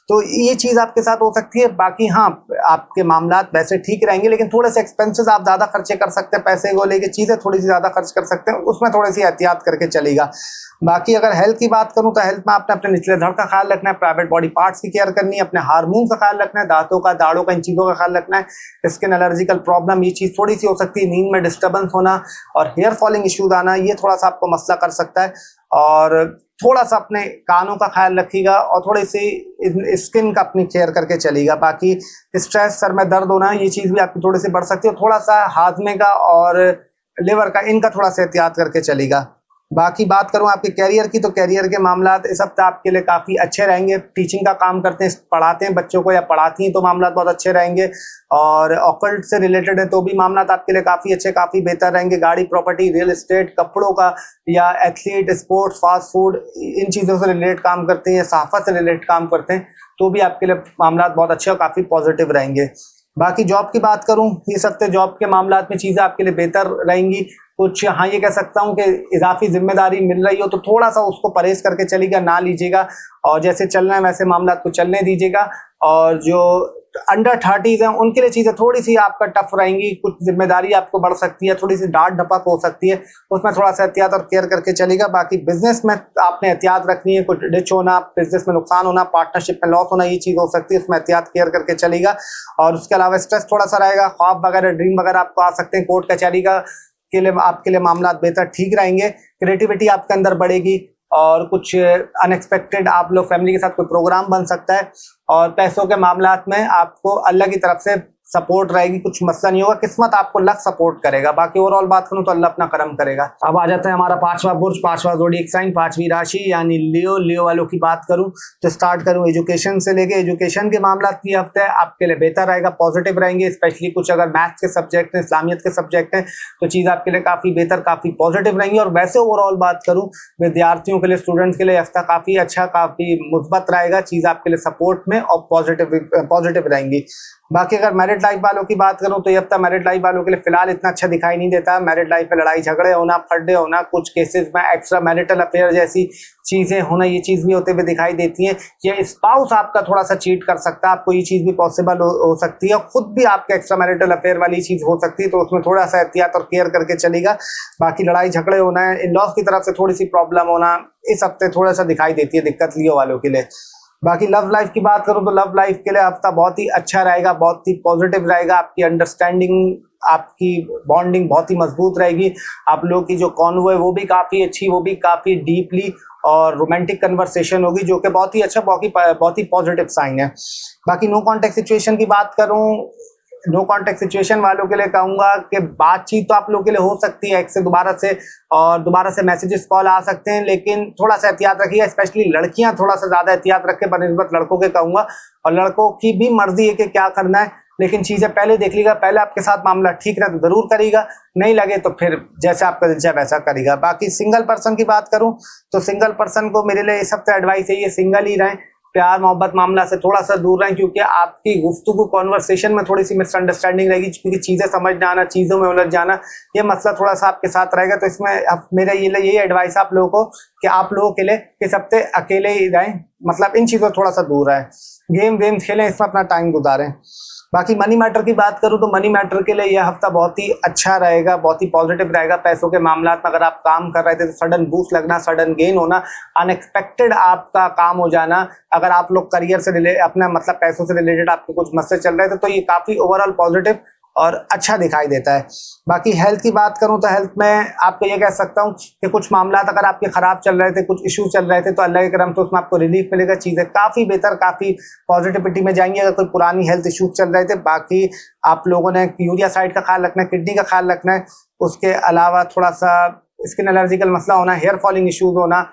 तो ये चीज़ आपके साथ हो सकती है। बाकी हाँ, आपके मामलात वैसे ठीक रहेंगे, लेकिन थोड़े से एक्सपेंसेस आप ज़्यादा खर्चे कर सकते हैं, पैसे को लेके चीज़ें थोड़ी सी ज़्यादा खर्च कर सकते हैं, उसमें थोड़ी सी एहतियात करके चलेगा। बाकी अगर हेल्थ की बात करूं तो हेल्थ में आपने अपने निचले धड़ का ख्याल रखना है, प्राइवेट बॉडी पार्ट्स की केयर करनी है, अपने हार्मोन का ख्याल रखना है, दांतों का, दाढ़ों का, इन चीज़ों का ख्याल रखना है। स्किन एलर्जिकल प्रॉब्लम, ये चीज़ थोड़ी सी हो सकती है, नींद में डिस्टर्बेंस होना और हेयर फॉलिंग इश्यूज आना, ये थोड़ा सा आपको मसला कर सकता है। और थोड़ा सा अपने कानों का ख्याल रखिएगा और थोड़ी सी स्किन का अपनी केयर करके चलेगा। बाकी स्ट्रेस, सर में दर्द होना, ये चीज़ भी आपकी थोड़ी सी बढ़ सकती है, थोड़ा सा हाजमे का और लिवर का, इनका थोड़ा सा एहतियात करके चलेगा। बाकी बात करूं आपके कैरियर की, तो कैरियर के मामलात इस हफ्ते आपके लिए काफ़ी अच्छे रहेंगे। टीचिंग का काम करते हैं, पढ़ाते हैं बच्चों को या पढ़ाती हैं, तो मामलात बहुत अच्छे रहेंगे। और ऑकल्ट से रिलेटेड है तो भी मामलात आपके लिए काफ़ी अच्छे, काफ़ी बेहतर रहेंगे। गाड़ी, प्रॉपर्टी, रियल एस्टेट, कपड़ों का या एथलीट, स्पोर्ट्स, फास्ट फूड, इन चीज़ों से रिलेटेड काम करते हैं या सहाफ़त से रिलेटेड काम करते हैं, तो भी आपके लिए मामलात बहुत अच्छे और काफ़ी पॉजिटिव रहेंगे। बाकी जॉब की बात करूं, इस हफ्ते जॉब के मामलात में चीज़ें आपके लिए बेहतर रहेंगी। कुछ हाँ ये कह सकता हूँ कि इजाफी जिम्मेदारी मिल रही हो तो थोड़ा सा उसको परहेज करके चलिएगा, ना लीजिएगा, और जैसे चलना है वैसे मामलात को चलने दीजिएगा। और जो अंडर 30s हैं उनके लिए चीज़ें थोड़ी सी आपका टफ रहेंगी, कुछ जिम्मेदारी आपको बढ़ सकती है, थोड़ी सी डांट डपक हो सकती है, उसमें थोड़ा सा एहतियात और केयर करके चलेगा। बाकी बिजनेस में आपने एहतियात रखनी है, कुछ डिच होना, बिजनेस में नुकसान होना, पार्टनरशिप में लॉस होना, ये चीज़ हो सकती है, उसमें एहतियात केयर करके चलेगा। और उसके अलावा स्ट्रेस थोड़ा सा रहेगा, ख्वाब वगैरह, ड्रीम वगैरह आपको आ सकते हैं, कोर्ट कचहरी का के लिए आपके लिए मामला बेहतर ठीक रहेंगे। क्रिएटिविटी आपके अंदर बढ़ेगी और कुछ अनएक्सपेक्टेड आप लोग फैमिली के साथ कोई प्रोग्राम बन सकता है। और पैसों के मामलात में आपको अल्लाह की तरफ से सपोर्ट रहेगी, कुछ मसला नहीं होगा, किस्मत आपको लक सपोर्ट करेगा। बाकी ओवरऑल बात करूं तो अल्लाह अपना करम करेगा। अब आ जाते हैं हमारा पांचवा बुर्ज, पांचवा ज़ोडिएक साइन, पांचवी राशि यानी लियो। लियो वालों की बात करूं तो स्टार्ट करूं एजुकेशन से लेके, एजुकेशन के मामला की हफ्ते आपके लिए बेहतर रहेगा, पॉजिटिव रहेंगे। स्पेशली कुछ अगर मैथ्स के सब्जेक्ट हैं, इस्लामियत के सब्जेक्ट हैं, तो चीज़ आपके लिए काफ़ी बेहतर, काफ़ी पॉजिटिव रहेंगी। और वैसे ओवरऑल बात करूँ विद्यार्थियों के लिए, स्टूडेंट्स के लिए हफ्ता काफ़ी अच्छा, काफ़ी मुस्बत रहेगा, चीज़ आपके लिए सपोर्ट में और पॉजिटिव रहेंगी। बाकी अगर मैरिड लाइफ वालों की बात करूं तो ये हफ्ता मैरिड लाइफ वालों के लिए फिलहाल इतना अच्छा दिखाई नहीं देता। मैरिड लाइफ में लड़ाई झगड़े होना, फड्डे होना, कुछ केसेस में एक्स्ट्रा मैरिटल अफेयर जैसी चीज़ें होना, ये चीज़ भी होते हुए दिखाई देती हैं। ये स्पाउस आपका थोड़ा सा चीट कर सकता है, आपको ये चीज़ भी पॉसिबल हो सकती है। खुद भी आपके एक्स्ट्रा मैरिटल अफेयर वाली चीज़ हो सकती है, तो उसमें थोड़ा सा एहतियात और केयर करके चलेगा। बाकी लड़ाई झगड़े होना है, इन लॉज की तरफ से थोड़ी सी प्रॉब्लम होना इस हफ्ते थोड़ा सा दिखाई देती है, दिक्कत लियो वालों के लिए। बाकी लव लाइफ की बात करूं तो लव लाइफ के लिए हफ्ता बहुत ही अच्छा रहेगा, बहुत ही पॉजिटिव रहेगा। आपकी अंडरस्टैंडिंग, आपकी बॉन्डिंग बहुत ही मजबूत रहेगी। आप लोग की जो कॉन्वो है वो भी काफ़ी अच्छी, वो भी काफ़ी डीपली और रोमांटिक कन्वर्सेशन होगी, जो कि बहुत ही अच्छा, बहुत ही पॉजिटिव साइन है। बाकी नो कॉन्टैक्ट सिचुएशन की बात करूं, नो कॉन्टैक्ट सिचुएशन वालों के लिए कहूँगा कि बातचीत तो आप लोगों के लिए हो सकती है एक से दोबारा से मैसेजेस कॉल आ सकते हैं, लेकिन थोड़ा सा एहतियात रखिएगा। स्पेशली लड़कियां थोड़ा सा ज़्यादा एहतियात रखें बनिस्बत लड़कों के कहूँगा। और लड़कों की भी मर्जी है कि क्या करना है, लेकिन चीज़ें पहले देख लीजिएगा, पहले आपके साथ मामला ठीक रहे तो ज़रूर करिएगा, नहीं लगे तो फिर जैसे आपका दिल चाहे वैसा करिएगा। बाकी सिंगल पर्सन की बात करूँ तो सिंगल पर्सन को मेरे लिए इस हफ्ते एडवाइस है ये सिंगल ही रहें, प्यार मोहब्बत मामला से थोड़ा सा दूर रहें, क्योंकि आपकी गुफ्तगू कॉन्वर्सेशन में थोड़ी सी मिसअंडरस्टैंडिंग रहेगी, क्योंकि चीज़ें समझ ना आना, चीज़ों में उलझ जाना, ये मसला थोड़ा सा आपके साथ रहेगा। तो इसमें अब मेरा यही एडवाइस आप लोगों को कि आप लोगों के लिए इस हफ्ते अकेले ही रहें, मतलब इन चीज़ों से थोड़ा सा दूर रहें। गेम वेम खेलें, इसमें अपना टाइम गुजारें। बाकी मनी मैटर की बात करूं तो मनी मैटर के लिए यह हफ्ता बहुत ही अच्छा रहेगा, बहुत ही पॉजिटिव रहेगा। पैसों के मामला में अगर आप काम कर रहे थे तो सडन बूस्ट लगना, सडन गेन होना, अनएक्सपेक्टेड आपका काम हो जाना। अगर आप लोग करियर से रिलेटेड, अपना मतलब पैसों से रिलेटेड आपके कुछ मसले चल रहे थे तो ये काफ़ी ओवरऑल पॉजिटिव और अच्छा दिखाई देता है। बाकी हेल्थ की बात करूं तो हेल्थ में आपको ये कह सकता हूं कि कुछ मामला अगर आपके खराब चल रहे थे, कुछ इशू चल रहे थे, तो अल्लाह के करम से उसमें आपको रिलीफ मिलेगा, चीज़ें काफ़ी बेहतर, काफ़ी पॉजिटिविटी में जाएंगी। अगर कोई पुरानी हेल्थ इशूज चल रहे थे, बाकी आप लोगों ने यूरिया साइड का ख्याल रखना है, किडनी का ख्याल रखना है। उसके अलावा थोड़ा सा स्किन एलर्जिकल मसला होना, हेयर फॉलिंग इशूज होना,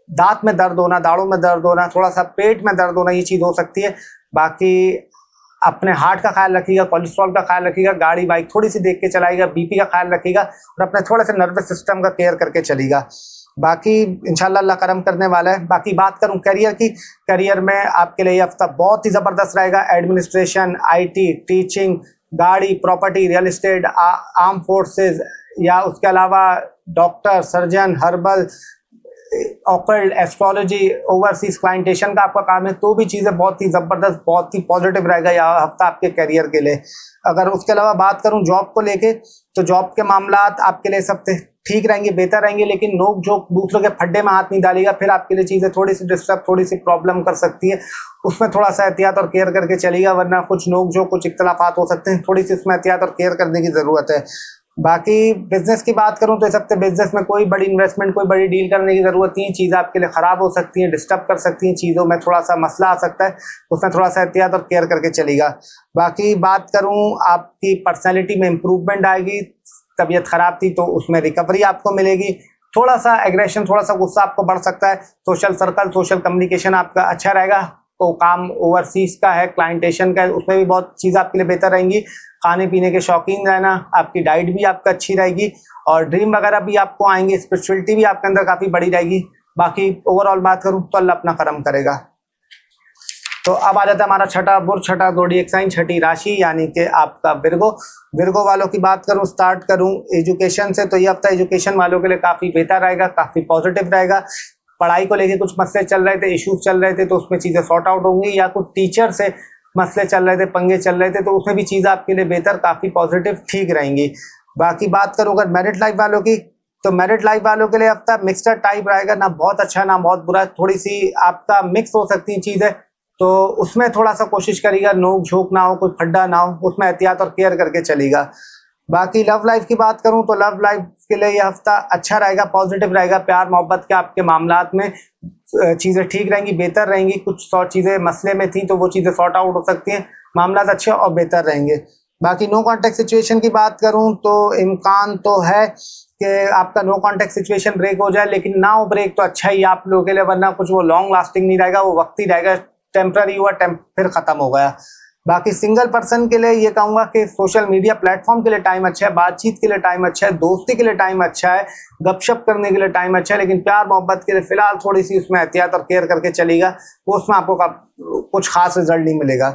दांत में दर्द होना, दाढ़ों में दर्द होना, थोड़ा सा पेट में दर्द होना, ये चीज़ हो सकती है। बाकी अपने हार्ट का ख्याल रखिएगा, कोलेस्ट्रॉल का ख्याल रखिएगा, गाड़ी बाइक थोड़ी सी देख के चलाइएगा, बीपी का ख्याल रखिएगा और अपने थोड़े से नर्वस सिस्टम का केयर करके चलिएगा। बाकी इंशाल्लाह अल्लाह करम करने वाला है। बाकी बात करूं करियर की, करियर में आपके लिए ये हफ्ता बहुत ही ज़बरदस्त रहेगा। एडमिनिस्ट्रेशन, IT, टीचिंग, गाड़ी, property, real estate, arm forces या उसके अलावा doctor, surgeon, herbal, occult, astrology, overseas क्लाइंटेशन का आपका काम है, तो भी चीज़ें बहुत ही ज़बरदस्त, बहुत ही पॉजिटिव रहेगा यह हफ्ता आपके करियर के लिए। अगर उसके अलावा बात करूं जॉब को लेके, तो जॉब के मामला आपके लिए सब ठीक रहेंगे, बेहतर रहेंगे, लेकिन नोक झोंक दूसरों के फड्डे में हाथ नहीं डालेगा, फिर आपके लिए चीज़ें थोड़ी सी डिस्टर्ब, थोड़ी सी प्रॉब्लम कर सकती है। उसमें थोड़ा सा एहतियात और केयर करके चलिएगा, वरना कुछ नोक झोंक, कुछ इख्तलाफात हो सकते हैं, थोड़ी सी उसमें एहतियात और केयर करने की ज़रूरत है। बाकी बिजनेस की बात करूं तो इस हफ्ते बिजनेस में कोई बड़ी इन्वेस्टमेंट, कोई बड़ी डील करने की जरूरत नहीं है। चीज़ें आपके लिए ख़राब हो सकती हैं, डिस्टर्ब कर सकती हैं, चीज़ों में थोड़ा सा मसला आ सकता है, उसमें थोड़ा सा एहतियात और केयर करके चलेगा। बाकी बात करूं आपकी पर्सनैलिटी में इम्प्रूवमेंट आएगी, तबीयत ख़राब थी तो उसमें रिकवरी आपको मिलेगी। थोड़ा सा एग्रेशन, थोड़ा सा गुस्सा आपको बढ़ सकता है। सोशल सर्कल, सोशल कम्युनिकेशन आपका अच्छा रहेगा। तो काम ओवरसीज का है, क्लाइंटेशन का है, उसमें भी बहुत चीज़ आपके लिए बेहतर रहेंगी। खाने पीने के शौकीन रहना, आपकी डाइट भी आपका अच्छी रहेगी और ड्रीम वगैरह भी आपको आएंगे, स्पिरिचुअलिटी भी आपके अंदर काफ़ी बड़ी रहेगी। बाकी ओवरऑल बात करूं तो अल्लाह अपना करम करेगा। तो अब आ जाता है हमारा छठा बुर्ज, छठा ज़ोडिएक साइन, छठी राशि, यानी कि आपका विर्गो। विर्गो वालों की बात करूं, स्टार्ट करूं एजुकेशन से, तो ये हफ्ता एजुकेशन वालों के लिए काफ़ी बेहतर रहेगा, काफ़ी पॉजिटिव रहेगा। पढ़ाई को लेके कुछ मसले चल रहे थे, इश्यूज चल रहे थे, तो उसमें चीज़ें सॉर्ट आउट होंगी, या कुछ टीचर से मसले चल रहे थे, पंगे चल रहे थे, तो उसमें भी चीज़ें आपके लिए बेहतर, काफ़ी पॉजिटिव, ठीक रहेंगी। बाकी बात करूँ अगर मैरिड लाइफ वालों की, तो मैरिड लाइफ वालों के लिए हफ्ता मिक्सड टाइप रहेगा, ना बहुत अच्छा ना बहुत बुरा, थोड़ी सी आपका मिक्स हो सकती हैं चीज़ें, तो उसमें थोड़ा सा कोशिश करिएगा नोक झोंक ना हो, कोई खड्डा ना हो, उसमें एहतियात और केयर करके चलेगा। बाकी लव लाइफ की बात करूं तो लव लाइफ के लिए यह हफ्ता अच्छा रहेगा, पॉजिटिव रहेगा। प्यार मोहब्बत के आपके मामलात में चीज़ें ठीक रहेंगी, बेहतर रहेंगी। कुछ 100 चीज़ें मसले में थी तो वो चीज़ें सॉर्ट आउट हो सकती हैं, मामलात अच्छे और बेहतर रहेंगे। बाकी नो कॉन्टैक्ट सिचुएशन की बात करूं तो इम्कान तो है कि आपका नो कॉन्टैक्ट सिचुएशन ब्रेक हो जाए, लेकिन ना हो ब्रेक तो अच्छा ही आप लोगों के लिए, वरना कुछ वो लॉन्ग लास्टिंग नहीं रहेगा, वो वक्ती रहेगा, टेम्पररी हुआ, फिर ख़त्म हो गया। बाकी सिंगल पर्सन के लिए ये कहूँगा कि सोशल मीडिया प्लेटफॉर्म के लिए टाइम अच्छा है, बातचीत के लिए टाइम अच्छा है, दोस्ती के लिए टाइम अच्छा है, गपशप करने के लिए टाइम अच्छा है, लेकिन प्यार मोहब्बत के लिए फिलहाल थोड़ी सी उसमें एहतियात और केयर करके चलेगा, वो उसमें आपको कुछ खास रिजल्ट नहीं मिलेगा।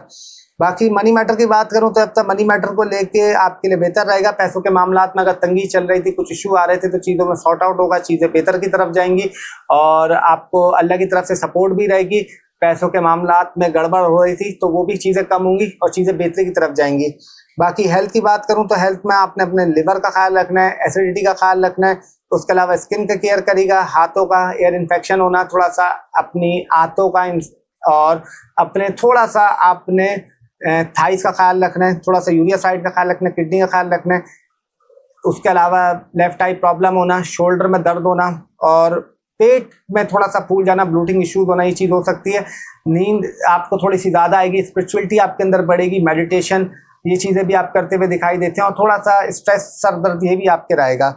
बाकी मनी मैटर की बात करूं तो अब तक मनी मैटर को लेके आपके लिए बेहतर रहेगा। पैसों के मामलात में अगर तंगी चल रही थी, कुछ इशू आ रहे थे, तो चीज़ों में सॉर्ट आउट होगा, चीज़ें बेहतर की तरफ जाएंगी और आपको अल्लाह की तरफ से सपोर्ट भी रहेगी। पैसों के मामलात में गड़बड़ हो रही थी तो वो भी चीज़ें कम होंगी और चीज़ें बेहतरी की तरफ जाएंगी। बाकी हेल्थ की बात करूं तो हेल्थ में आपने अपने लिवर का ख्याल रखना है, एसिडिटी का ख्याल रखना है, उसके अलावा स्किन का केयर करेगा, हाथों का एयर इन्फेक्शन होना, थोड़ा सा अपनी हाथों का और अपने थोड़ा सा आपने थाइस का ख्याल रखना है, थोड़ा सा यूरिया साइड का ख्याल रखना है, किडनी का ख्याल रखना है। उसके अलावा लेफ्ट आई प्रॉब्लम होना, शोल्डर में दर्द होना और पेट में थोड़ा सा फूल जाना, ब्लोटिंग इश्यूज होना, ये चीज़ हो सकती है। नींद आपको थोड़ी सी ज़्यादा आएगी, स्पिरिचुअलिटी आपके अंदर बढ़ेगी, मेडिटेशन, ये चीज़ें भी आप करते हुए दिखाई देते हैं और थोड़ा सा स्ट्रेस, सर दर्द, ये भी आपके रहेगा।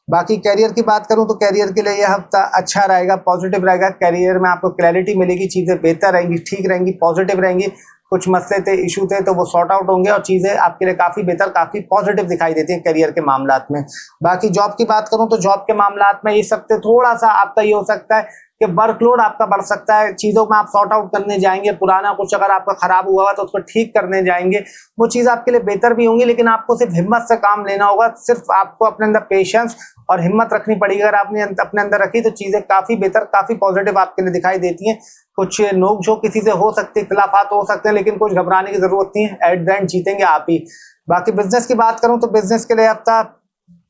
बाकी कैरियर की बात करूं तो कैरियर के लिए यह हफ्ता अच्छा रहेगा, पॉजिटिव रहेगा। कैरियर में आपको क्लैरिटी मिलेगी, चीज़ें बेहतर रहेंगी, ठीक रहेंगी, पॉजिटिव रहेंगी। कुछ मसले थे, इशू थे, तो वो सॉर्ट आउट होंगे और चीज़ें आपके लिए काफ़ी बेहतर, काफ़ी पॉजिटिव दिखाई देती हैं करियर के मामलात में। बाकी जॉब की बात करूं तो जॉब के मामलात में इस हफ्ते थोड़ा सा आपका ये हो सकता है कि वर्कलोड आपका बढ़ सकता है, चीज़ों में आप सॉर्ट आउट करने जाएंगे, पुराना कुछ अगर आपका खराब हुआ हुआ तो उसको ठीक करने जाएंगे, वो चीज़ आपके लिए बेहतर भी होंगी। लेकिन आपको सिर्फ हिम्मत से काम लेना होगा, सिर्फ आपको अपने अंदर पेशेंस और हिम्मत रखनी पड़ेगी। अगर आपने अपने अंदर रखी तो चीज़ें काफ़ी बेहतर, काफ़ी पॉजिटिव आपके लिए दिखाई देती हैं। कुछ नोक झोंक किसी से हो सकती है, इख्तिलाफात हो सकते हैं, लेकिन कुछ घबराने की जरूरत नहीं है, एट द एंड जीतेंगे आप ही। बाकी बिजनेस की बात करूं तो बिजनेस के लिए हफ्ता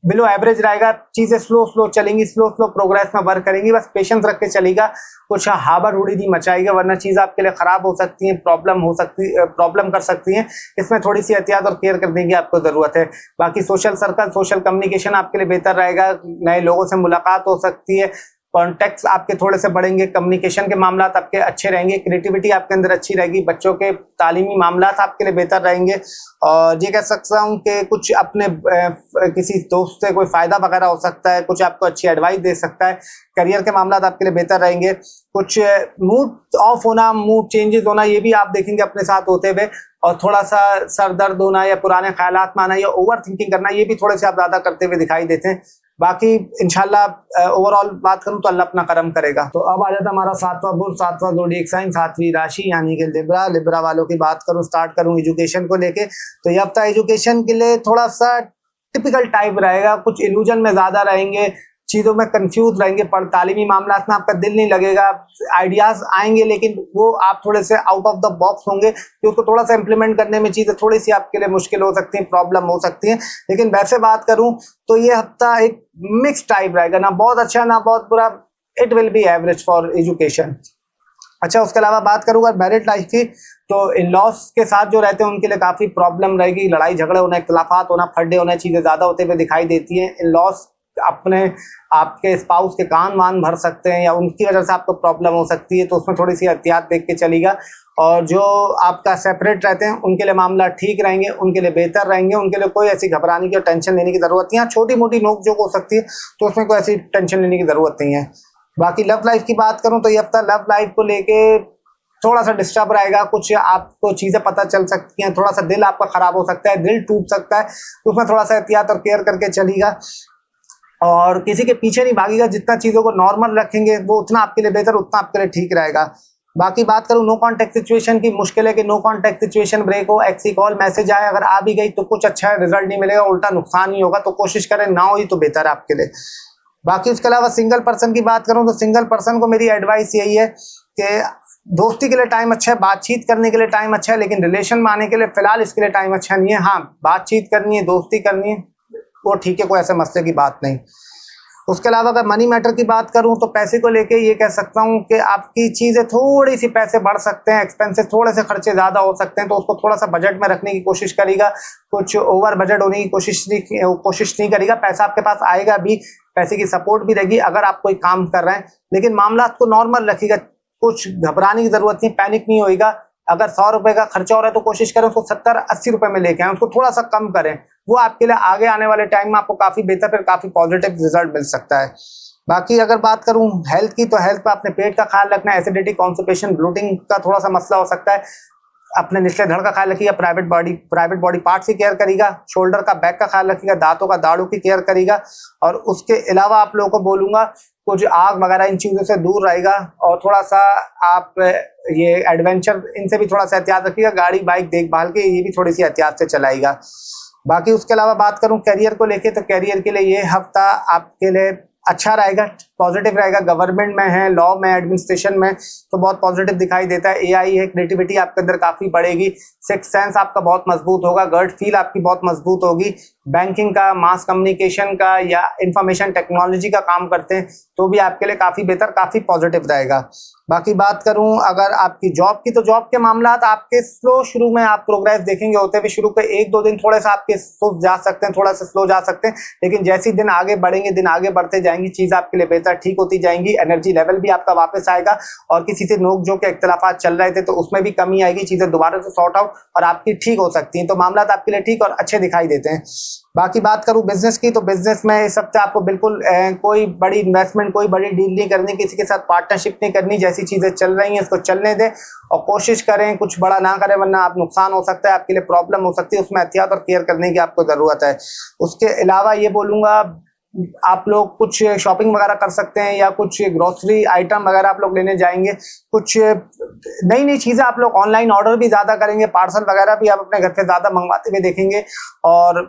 बिलो एवरेज रहेगा, चीजें स्लो स्लो चलेंगी, स्लो स्लो प्रोग्रेस में वर्क करेंगी, बस पेशेंस रख के चलेगा, कुछ हाबर हुड़ी नहीं मचाएगा, वरना चीज आपके लिए खराब हो सकती है, प्रॉब्लम कर सकती है। इसमें थोड़ी सी एहतियात और केयर करने की आपको जरूरत है। बाकी सोशल सर्कल, सोशल कम्युनिकेशन आपके लिए बेहतर रहेगा, नए लोगों से मुलाकात हो सकती है, कॉन्टेक्ट्स आपके थोड़े से बढ़ेंगे, कम्युनिकेशन के मामला आपके अच्छे रहेंगे, क्रिएटिविटी आपके अंदर अच्छी रहेगी, बच्चों के तालीमी मामला आपके लिए बेहतर रहेंगे। और ये कह सकता हूँ कि कुछ अपने किसी दोस्त से कोई फायदा वगैरह हो सकता है, कुछ आपको अच्छी एडवाइस दे सकता है। करियर के मामला आपके लिए बेहतर रहेंगे। कुछ मूड ऑफ होना, मूड चेंजेस होना, ये भी आप देखेंगे अपने साथ होते हुए, और थोड़ा सा सर दर्द होना या पुराने ख्यालात में आना या ओवर थिंकिंग करना, ये भी थोड़े से आप ज्यादा करते हुए दिखाई देते हैं। बाकी इंशाल्लाह ओवरऑल बात करूं तो अल्लाह अपना करम करेगा। तो अब आ जाता हमारा सातवां बुर्ज, सातवां ज़ोडिएक साइन, सातवीं राशि यानी कि लिब्रा। लिब्रा वालों की बात करूं, स्टार्ट करूं एजुकेशन को लेके, तो ये हफ्ता एजुकेशन के लिए थोड़ा सा टिपिकल टाइप रहेगा। कुछ इल्यूजन में ज्यादा रहेंगे, चीजों में कंफ्यूज रहेंगे, पर तालीमी मामला में आपका दिल नहीं लगेगा, आइडियाज आएंगे लेकिन वो आप थोड़े से आउट ऑफ द बॉक्स होंगे, कि उसको थोड़ा सा इंप्लीमेंट करने में चीजें थोड़ी सी आपके लिए मुश्किल हो सकती हैं, प्रॉब्लम हो सकती है। लेकिन वैसे बात करूं तो ये हफ्ता एक मिक्स टाइप रहेगा, ना बहुत अच्छा ना बहुत बुरा, it will be average for education. अच्छा, उसके अलावा बात करूंगा मैरिड लाइफ की, तो इन लॉस के साथ जो रहते हैं उनके लिए काफी प्रॉब्लम रहेगी, लड़ाई झगड़े होना, इख्तिलाफात होना, फड्डे होना, चीजें ज्यादा होते हुए दिखाई देती हैं। इन लॉस अपने आपके स्पाउस के कान वान भर सकते हैं या उनकी वजह से आपको प्रॉब्लम हो सकती है, तो उसमें थोड़ी सी एहतियात देख के चलेगा। और जो आपका सेपरेट रहते हैं उनके लिए मामला ठीक रहेंगे, उनके लिए बेहतर रहेंगे, उनके लिए कोई ऐसी घबराने की और टेंशन लेने की जरूरत नहीं है। छोटी मोटी नोक जोक हो सकती है तो उसमें कोई ऐसी टेंशन लेने की जरूरत नहीं है। बाकी लव लाइफ की बात करूं तो ये हफ्ता लव लाइफ को लेके थोड़ा सा डिस्टर्ब रहेगा, कुछ आपको चीजें पता चल सकती हैं, थोड़ा सा दिल आपका खराब हो सकता है, दिल टूट सकता है, तो उसमें थोड़ा सा एहतियात और केयर करके चलेगा। और किसी के पीछे नहीं भागेगा, जितना चीजों को नॉर्मल रखेंगे वो उतना आपके लिए बेहतर, उतना आपके लिए ठीक रहेगा। बाकी बात करूं नो कांटेक्ट सिचुएशन की, मुश्किल है कि नो कांटेक्ट सिचुएशन ब्रेक हो, एक्सी कॉल मैसेज आए, अगर आ भी गई तो कुछ अच्छा रिजल्ट नहीं मिलेगा, उल्टा नुकसान ही होगा, तो कोशिश करें ना हो ही तो बेहतर है आपके लिए। बाकी उसके अलावा सिंगल पर्सन की बात करूं तो सिंगल पर्सन को मेरी एडवाइस यही है कि दोस्ती के लिए टाइम अच्छा है, बातचीत करने के लिए टाइम अच्छा है, लेकिन रिलेशन में आने के लिए फिलहाल इसके लिए टाइम अच्छा नहीं है। हाँ, बातचीत करनी है, दोस्ती करनी है, वो ठीक है, कोई ऐसे मसले की बात नहीं। उसके अलावा अगर मनी मैटर की बात करूं तो पैसे को लेके ये कह सकता हूं कि आपकी चीज़ें थोड़ी सी पैसे बढ़ सकते हैं, एक्सपेंसेस थोड़े से खर्चे ज़्यादा हो सकते हैं, तो उसको थोड़ा सा बजट में रखने की कोशिश करेगा, कुछ ओवर बजट होने की कोशिश नहीं करेगा। पैसा आपके पास आएगा भी, पैसे की सपोर्ट भी रहेगी अगर आप कोई काम कर रहे हैं, लेकिन मामला को नॉर्मल रखिएगा, कुछ घबराने की जरूरत नहीं, पैनिक नहीं होएगा। अगर 100 रुपए का खर्चा हो रहा है तो कोशिश करें उसको 70-80 रुपए में लेके आए, उसको थोड़ा सा कम करें, वो आपके लिए आगे आने वाले टाइम में आपको काफी बेहतर, फिर काफी पॉजिटिव रिजल्ट मिल सकता है। बाकी अगर बात करूं हेल्थ की, तो हेल्थ पे अपने पेट का ख्याल रखना है, एसिडिटी, कॉन्स्टिपेशन, ब्लोटिंग का थोड़ा सा मसला हो सकता है, अपने निचले धड़ का ख्याल रखिएगा, प्राइवेट बॉडी पार्ट्स की केयर करेगा, शोल्डर का, बैक का ख्याल रखिएगा, दांतों का, दाढ़ों की केयर करेगा। और उसके अलावा आप लोगों को बोलूंगा कुछ आग वगैरह इन चीज़ों से दूर रहेगा, और थोड़ा सा आप ये एडवेंचर इनसे भी थोड़ा सा एहतियात रखिएगा, गाड़ी बाइक देखभाल के ये भी थोड़ी सी एहतियात से चलाएगा। बाकी उसके अलावा बात करूं करियर को लेके, तो करियर के लिए ये हफ्ता आपके लिए अच्छा रहेगा, पॉजिटिव रहेगा। गवर्नमेंट में है, लॉ में, एडमिनिस्ट्रेशन में, तो बहुत पॉजिटिव दिखाई देता है। एआई है, क्रिएटिविटी आपके अंदर काफी बढ़ेगी, सिक्स सेंस आपका बहुत मजबूत होगा, गट फील आपकी बहुत मजबूत होगी। बैंकिंग का, मास कम्युनिकेशन का या इंफॉर्मेशन टेक्नोलॉजी का काम करते हैं तो भी आपके लिए काफी बेहतर, काफी पॉजिटिव रहेगा। बाकी बात करूं अगर आपकी जॉब की, तो जॉब के मामला आपके स्लो, शुरू में आप प्रोग्रेस देखेंगे होते हुए, शुरू के 1-2 दिन थोड़े सा आपके स्लो जा सकते हैं, थोड़ा सा स्लो जा सकते हैं, लेकिन जैसे दिन आगे बढ़ेंगे, दिन आगे बढ़ते जाएंगी, चीज आपके लिए बेहतर, ठीक होती जाएंगी, एनर्जी लेवल भी आपका वापस आएगा, और किसी से नोक झोंक के इख्तिलाफात चल रहे थे तो उसमें भी कमी आएगी, चीजें दोबारा से सॉर्ट आउट और आपकी ठीक हो सकती हैं, तो मामला आपके लिए ठीक और अच्छे दिखाई देते हैं। बाकी बात करूं बिजनेस की, तो बिजनेस में इस हफ्ते आपको बिल्कुल कोई बड़ी इन्वेस्टमेंट, कोई बड़ी डील नहीं करनी, किसी के साथ पार्टनरशिप नहीं करनी, जैसी चीजें चल रही हैं इसको चलने दें और कोशिश करें कुछ बड़ा ना करें, वरना आप नुकसान हो सकता है, आपके लिए प्रॉब्लम हो सकती है, उसमें एहतियात और केयर करने की आपको जरूरत है। उसके अलावा ये बोलूंगा आप लोग कुछ शॉपिंग वगैरह कर सकते हैं या कुछ ग्रोसरी आइटम वगैरह आप लोग लेने जाएंगे, कुछ नई नई चीज़ें आप लोग ऑनलाइन ऑर्डर भी ज़्यादा करेंगे, पार्सल वगैरह भी आप अपने घर पे ज़्यादा मंगवाते हुए देखेंगे। और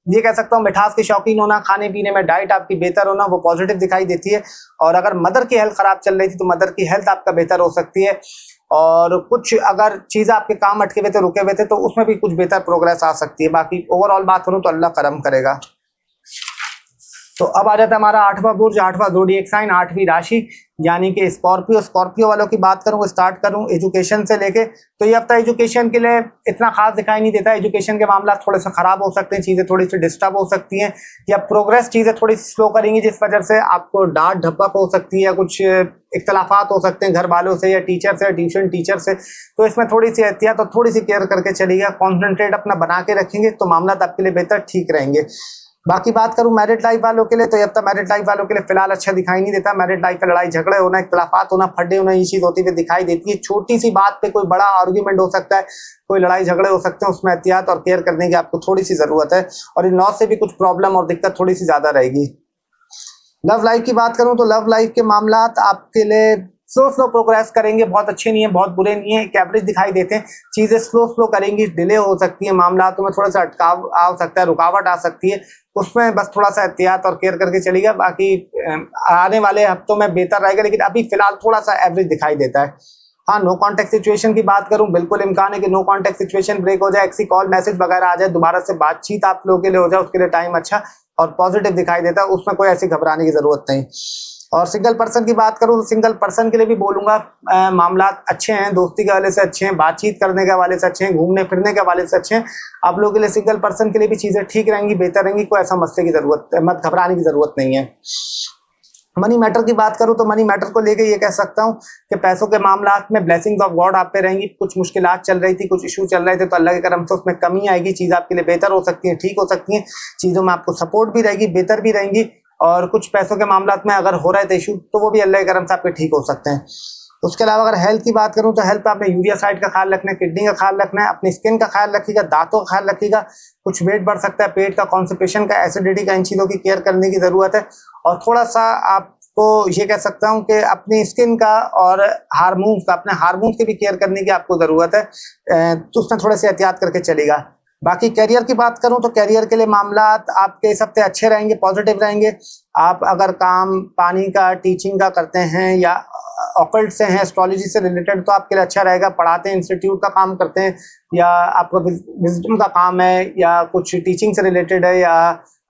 ये कह सकता हूँ मिठास के शौकीन होना, खाने पीने में डाइट आपकी बेहतर होना, वो पॉजिटिव दिखाई देती है। और अगर मदर की हेल्थ खराब चल रही थी तो मदर की हेल्थ आपका बेहतर हो सकती है। और कुछ अगर चीज़ें आपके काम अटके हुए थे, रुके हुए थे, तो उसमें भी कुछ बेहतर प्रोग्रेस आ सकती है। बाकी ओवरऑल बात करूँ तो अल्लाह करम करेगा। तो अब आ जाता है हमारा 8वां बुर्ज, 8वां ज़ोडिएक साइन, 8वीं राशि यानी कि स्कॉर्पियो। स्कॉर्पियो वालों की बात करूँ, स्टार्ट करूँ एजुकेशन से लेके, तो ये हफ्ता एजुकेशन के लिए इतना खास दिखाई नहीं देता। एजुकेशन के मामला थोड़े से खराब हो सकते हैं, चीज़ें थोड़ी सी डिस्टर्ब हो सकती हैं या प्रोग्रेस चीज़ें थोड़ी सी स्लो करेंगी, जिस वजह से आपको डांट ढपक हो सकती है या कुछ इख्तलाफात हो सकते हैं घर वालों से या टीचर से या ट्यूशन टीचर से। तो इसमें थोड़ी सी एहतियात और थोड़ी सी केयर करके चलिएगा। कॉन्सेंट्रेट अपना बना के रखेंगे तो मामला आपके लिए बेहतर ठीक रहेंगे। बाकी बात करूं मैरिड लाइफ वालों के लिए, तो अब तक मैरिड लाइफ वालों के लिए फिलहाल अच्छा दिखाई नहीं देता। मैरिड लाइफ में लड़ाई झगड़े होना, इख्तलाफात होना, फड्डे होना, ये चीज़ होती हुई दिखाई देती है। छोटी सी बात पे कोई बड़ा आर्ग्यूमेंट हो सकता है, कोई लड़ाई झगड़े हो सकते हैं, उसमें एहतियात और केयर करने की आपको थोड़ी सी ज़रूरत है। और इन लॉ से भी कुछ प्रॉब्लम और दिक्कत थोड़ी सी ज़्यादा रहेगी। लव लाइफ की बात करूं तो लव लाइफ के मामला आपके लिए स्लो स्लो प्रोग्रेस करेंगे, बहुत अच्छे नहीं है, बहुत बुरे नहीं है, एक एवरेज दिखाई देते हैं। चीज़ें स्लो स्लो करेंगी, डिले हो सकती है, मामला में थोड़ा सा अटकाव आ सकता है, रुकावट आ सकती है, उसमें बस थोड़ा सा एहतियात और केयर करके चलिएगा। बाकी आने वाले हफ्तों में बेहतर रहेगा, लेकिन अभी फिलहाल थोड़ा सा एवरेज दिखाई देता है। हाँ, नो कॉन्टैक्ट सिचुएशन की बात करूं, बिल्कुल इम्कान है कि नो कॉन्टैक्ट सिचुएशन ब्रेक हो जाए, किसी कॉल मैसेज वगैरह आ जाए, दोबारा से बातचीत आप लोगों के लिए हो जाए, उसके लिए टाइम अच्छा और पॉजिटिव दिखाई देता है, उसमें कोई ऐसी घबराने की जरूरत नहीं। और सिंगल पर्सन की बात करूं तो सिंगल पर्सन के लिए भी बोलूंगा मामला अच्छे हैं, दोस्ती के हवाले से अच्छे हैं, बातचीत करने के हवाले से अच्छे हैं, घूमने फिरने के हवाले से अच्छे हैं। आप लोगों के लिए सिंगल पर्सन के लिए भी चीज़ें ठीक रहेंगी, बेहतर रहेंगी, कोई ऐसा मसले की जरूरत, मत घबराने की जरूरत नहीं है। मनी मैटर की बात करूं तो मनी मैटर को लेके ये कह सकता हूं कि पैसों के मामला में ब्लेसिंग्स ऑफ गॉड आप पे रहेंगी। कुछ मुश्किलात चल रही थी, कुछ इशू चल रहे थे, तो अल्लाह के करम से उसमें कमी आएगी, चीज़ आपके लिए बेहतर हो सकती है, ठीक हो सकती है, चीज़ों में आपको सपोर्ट भी रहेगी, बेहतर भी रहेंगी। और कुछ पैसों के मामला में अगर हो रहे थे इशू तो वो भी अल्लाह के करम से आपके ठीक हो सकते हैं। उसके अलावा अगर हेल्थ की बात करूं तो हेल्थ पे आपने यूरिया साइड का ख्याल रखना है, किडनी का ख्याल रखना है, अपनी स्किन का ख्याल रखिएगा, दांतों का ख्याल रखिएगा, कुछ वेट बढ़ सकता है, पेट का, कॉन्स्टिपेशन का, एसिडिटी का, इन चीज़ों की केयर करने की ज़रूरत है। और थोड़ा सा आपको ये कह सकता हूँ कि अपनी स्किन का और हार्मोन्स का, अपने हार्मोन्स की भी केयर करने की आपको ज़रूरत है, तो उसमें थोड़े से एहतियात करके चलेगा। बाकी कैरियर की बात करूं तो कैरियर के लिए मामला आपके इस हफ्ते अच्छे रहेंगे, पॉजिटिव रहेंगे। आप अगर काम पानी का, टीचिंग का करते हैं या ऑकल्ट से हैं, एस्ट्रोलॉजी से रिलेटेड, तो आपके लिए अच्छा रहेगा। पढ़ाते हैं, इंस्टीट्यूट का काम करते हैं या आपका विजडम का काम है या कुछ टीचिंग से रिलेटेड है या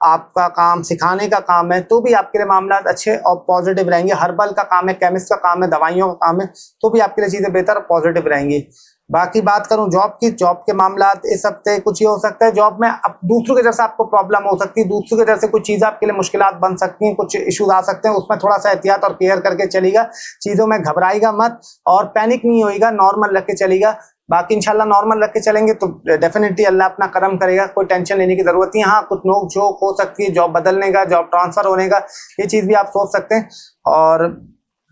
आपका काम सिखाने का काम है, तो भी आपके लिए मामला अच्छे और पॉजिटिव रहेंगे। हर्बल का काम है, केमिस्ट का काम है, दवाइयों का काम है, तो भी आपके लिए चीज़ें बेहतर और पॉजिटिव रहेंगी। बाकी बात करूं जॉब की, जॉब के मामला इस हफ्ते कुछ ये हो सकता है, जॉब में अब दूसरों की तरफ से आपको प्रॉब्लम हो सकती है, दूसरों की तरफ से कुछ चीज़ आपके लिए मुश्किलात बन सकती हैं, कुछ इश्यूज आ सकते हैं, उसमें थोड़ा सा एहतियात और केयर करके चलेगा। चीज़ों में घबराएगा मत और पैनिक नहीं होएगा, नॉर्मल रख के चलेगा। बाकी इंशाल्लाह नॉर्मल रख के चलेंगे तो डेफिनेटली अल्लाह अपना करम करेगा, कोई टेंशन लेने की जरूरत नहीं। हाँ, कुछ नोक झोंक हो सकती है, जॉब बदलने का, जॉब ट्रांसफर होने का, ये चीज़ भी आप सोच सकते हैं। और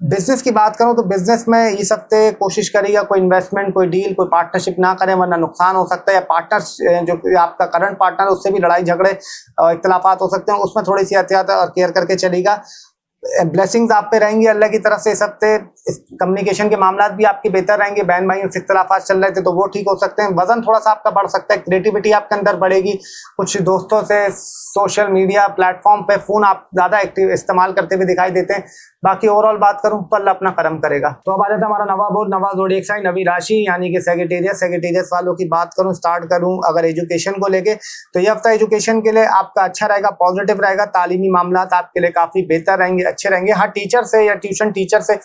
बिजनेस की बात करूं तो बिजनेस में इस हफ्ते कोशिश करिएगा कोई इन्वेस्टमेंट, कोई डील, कोई पार्टनरशिप ना करें, वरना नुकसान हो सकता है। या पार्टनर जो आपका करंट पार्टनर है उससे भी लड़ाई झगड़े इख्तलाफात हो सकते हैं, उसमें थोड़ी सी एहतियात और केयर करके चलेगा। ब्लेसिंग्स आप पे रहेंगी अल्लाह की तरफ से इस हफ्ते। कम्युनिकेशन के मामला भी आपके बेहतर रहेंगे, बहन भाइयों से इख्तलाफात चल रहे थे तो वो ठीक हो सकते हैं। वजन थोड़ा सा आपका बढ़ सकता है, क्रिएटिविटी आपके अंदर बढ़ेगी, कुछ दोस्तों से सोशल मीडिया प्लेटफॉर्म पे फ़ोन आप ज़्यादा एक्टिव इस्तेमाल करते हुए दिखाई देते हैं। बाकी ओवरऑल बात करूं तो अल्लाह अपना करम करेगा। तो अब आ जाता है हमारा नवा बोर्ड, नवा ज़ोडिएक साइन, नवी राशि यानी कि सेजिटेरियस। सेजिटेरियस वालों की बात करूं, स्टार्ट करूं अगर एजुकेशन को लेके, तो ये हफ्ता एजुकेशन के लिए आपका अच्छा रहेगा, पॉजिटिव रहेगा। तालीमी मामला आपके लिए काफ़ी बेहतर रहेंगे, अच्छे रहेंगे। हाँ, टीचर से या ट्यूशन टीचर से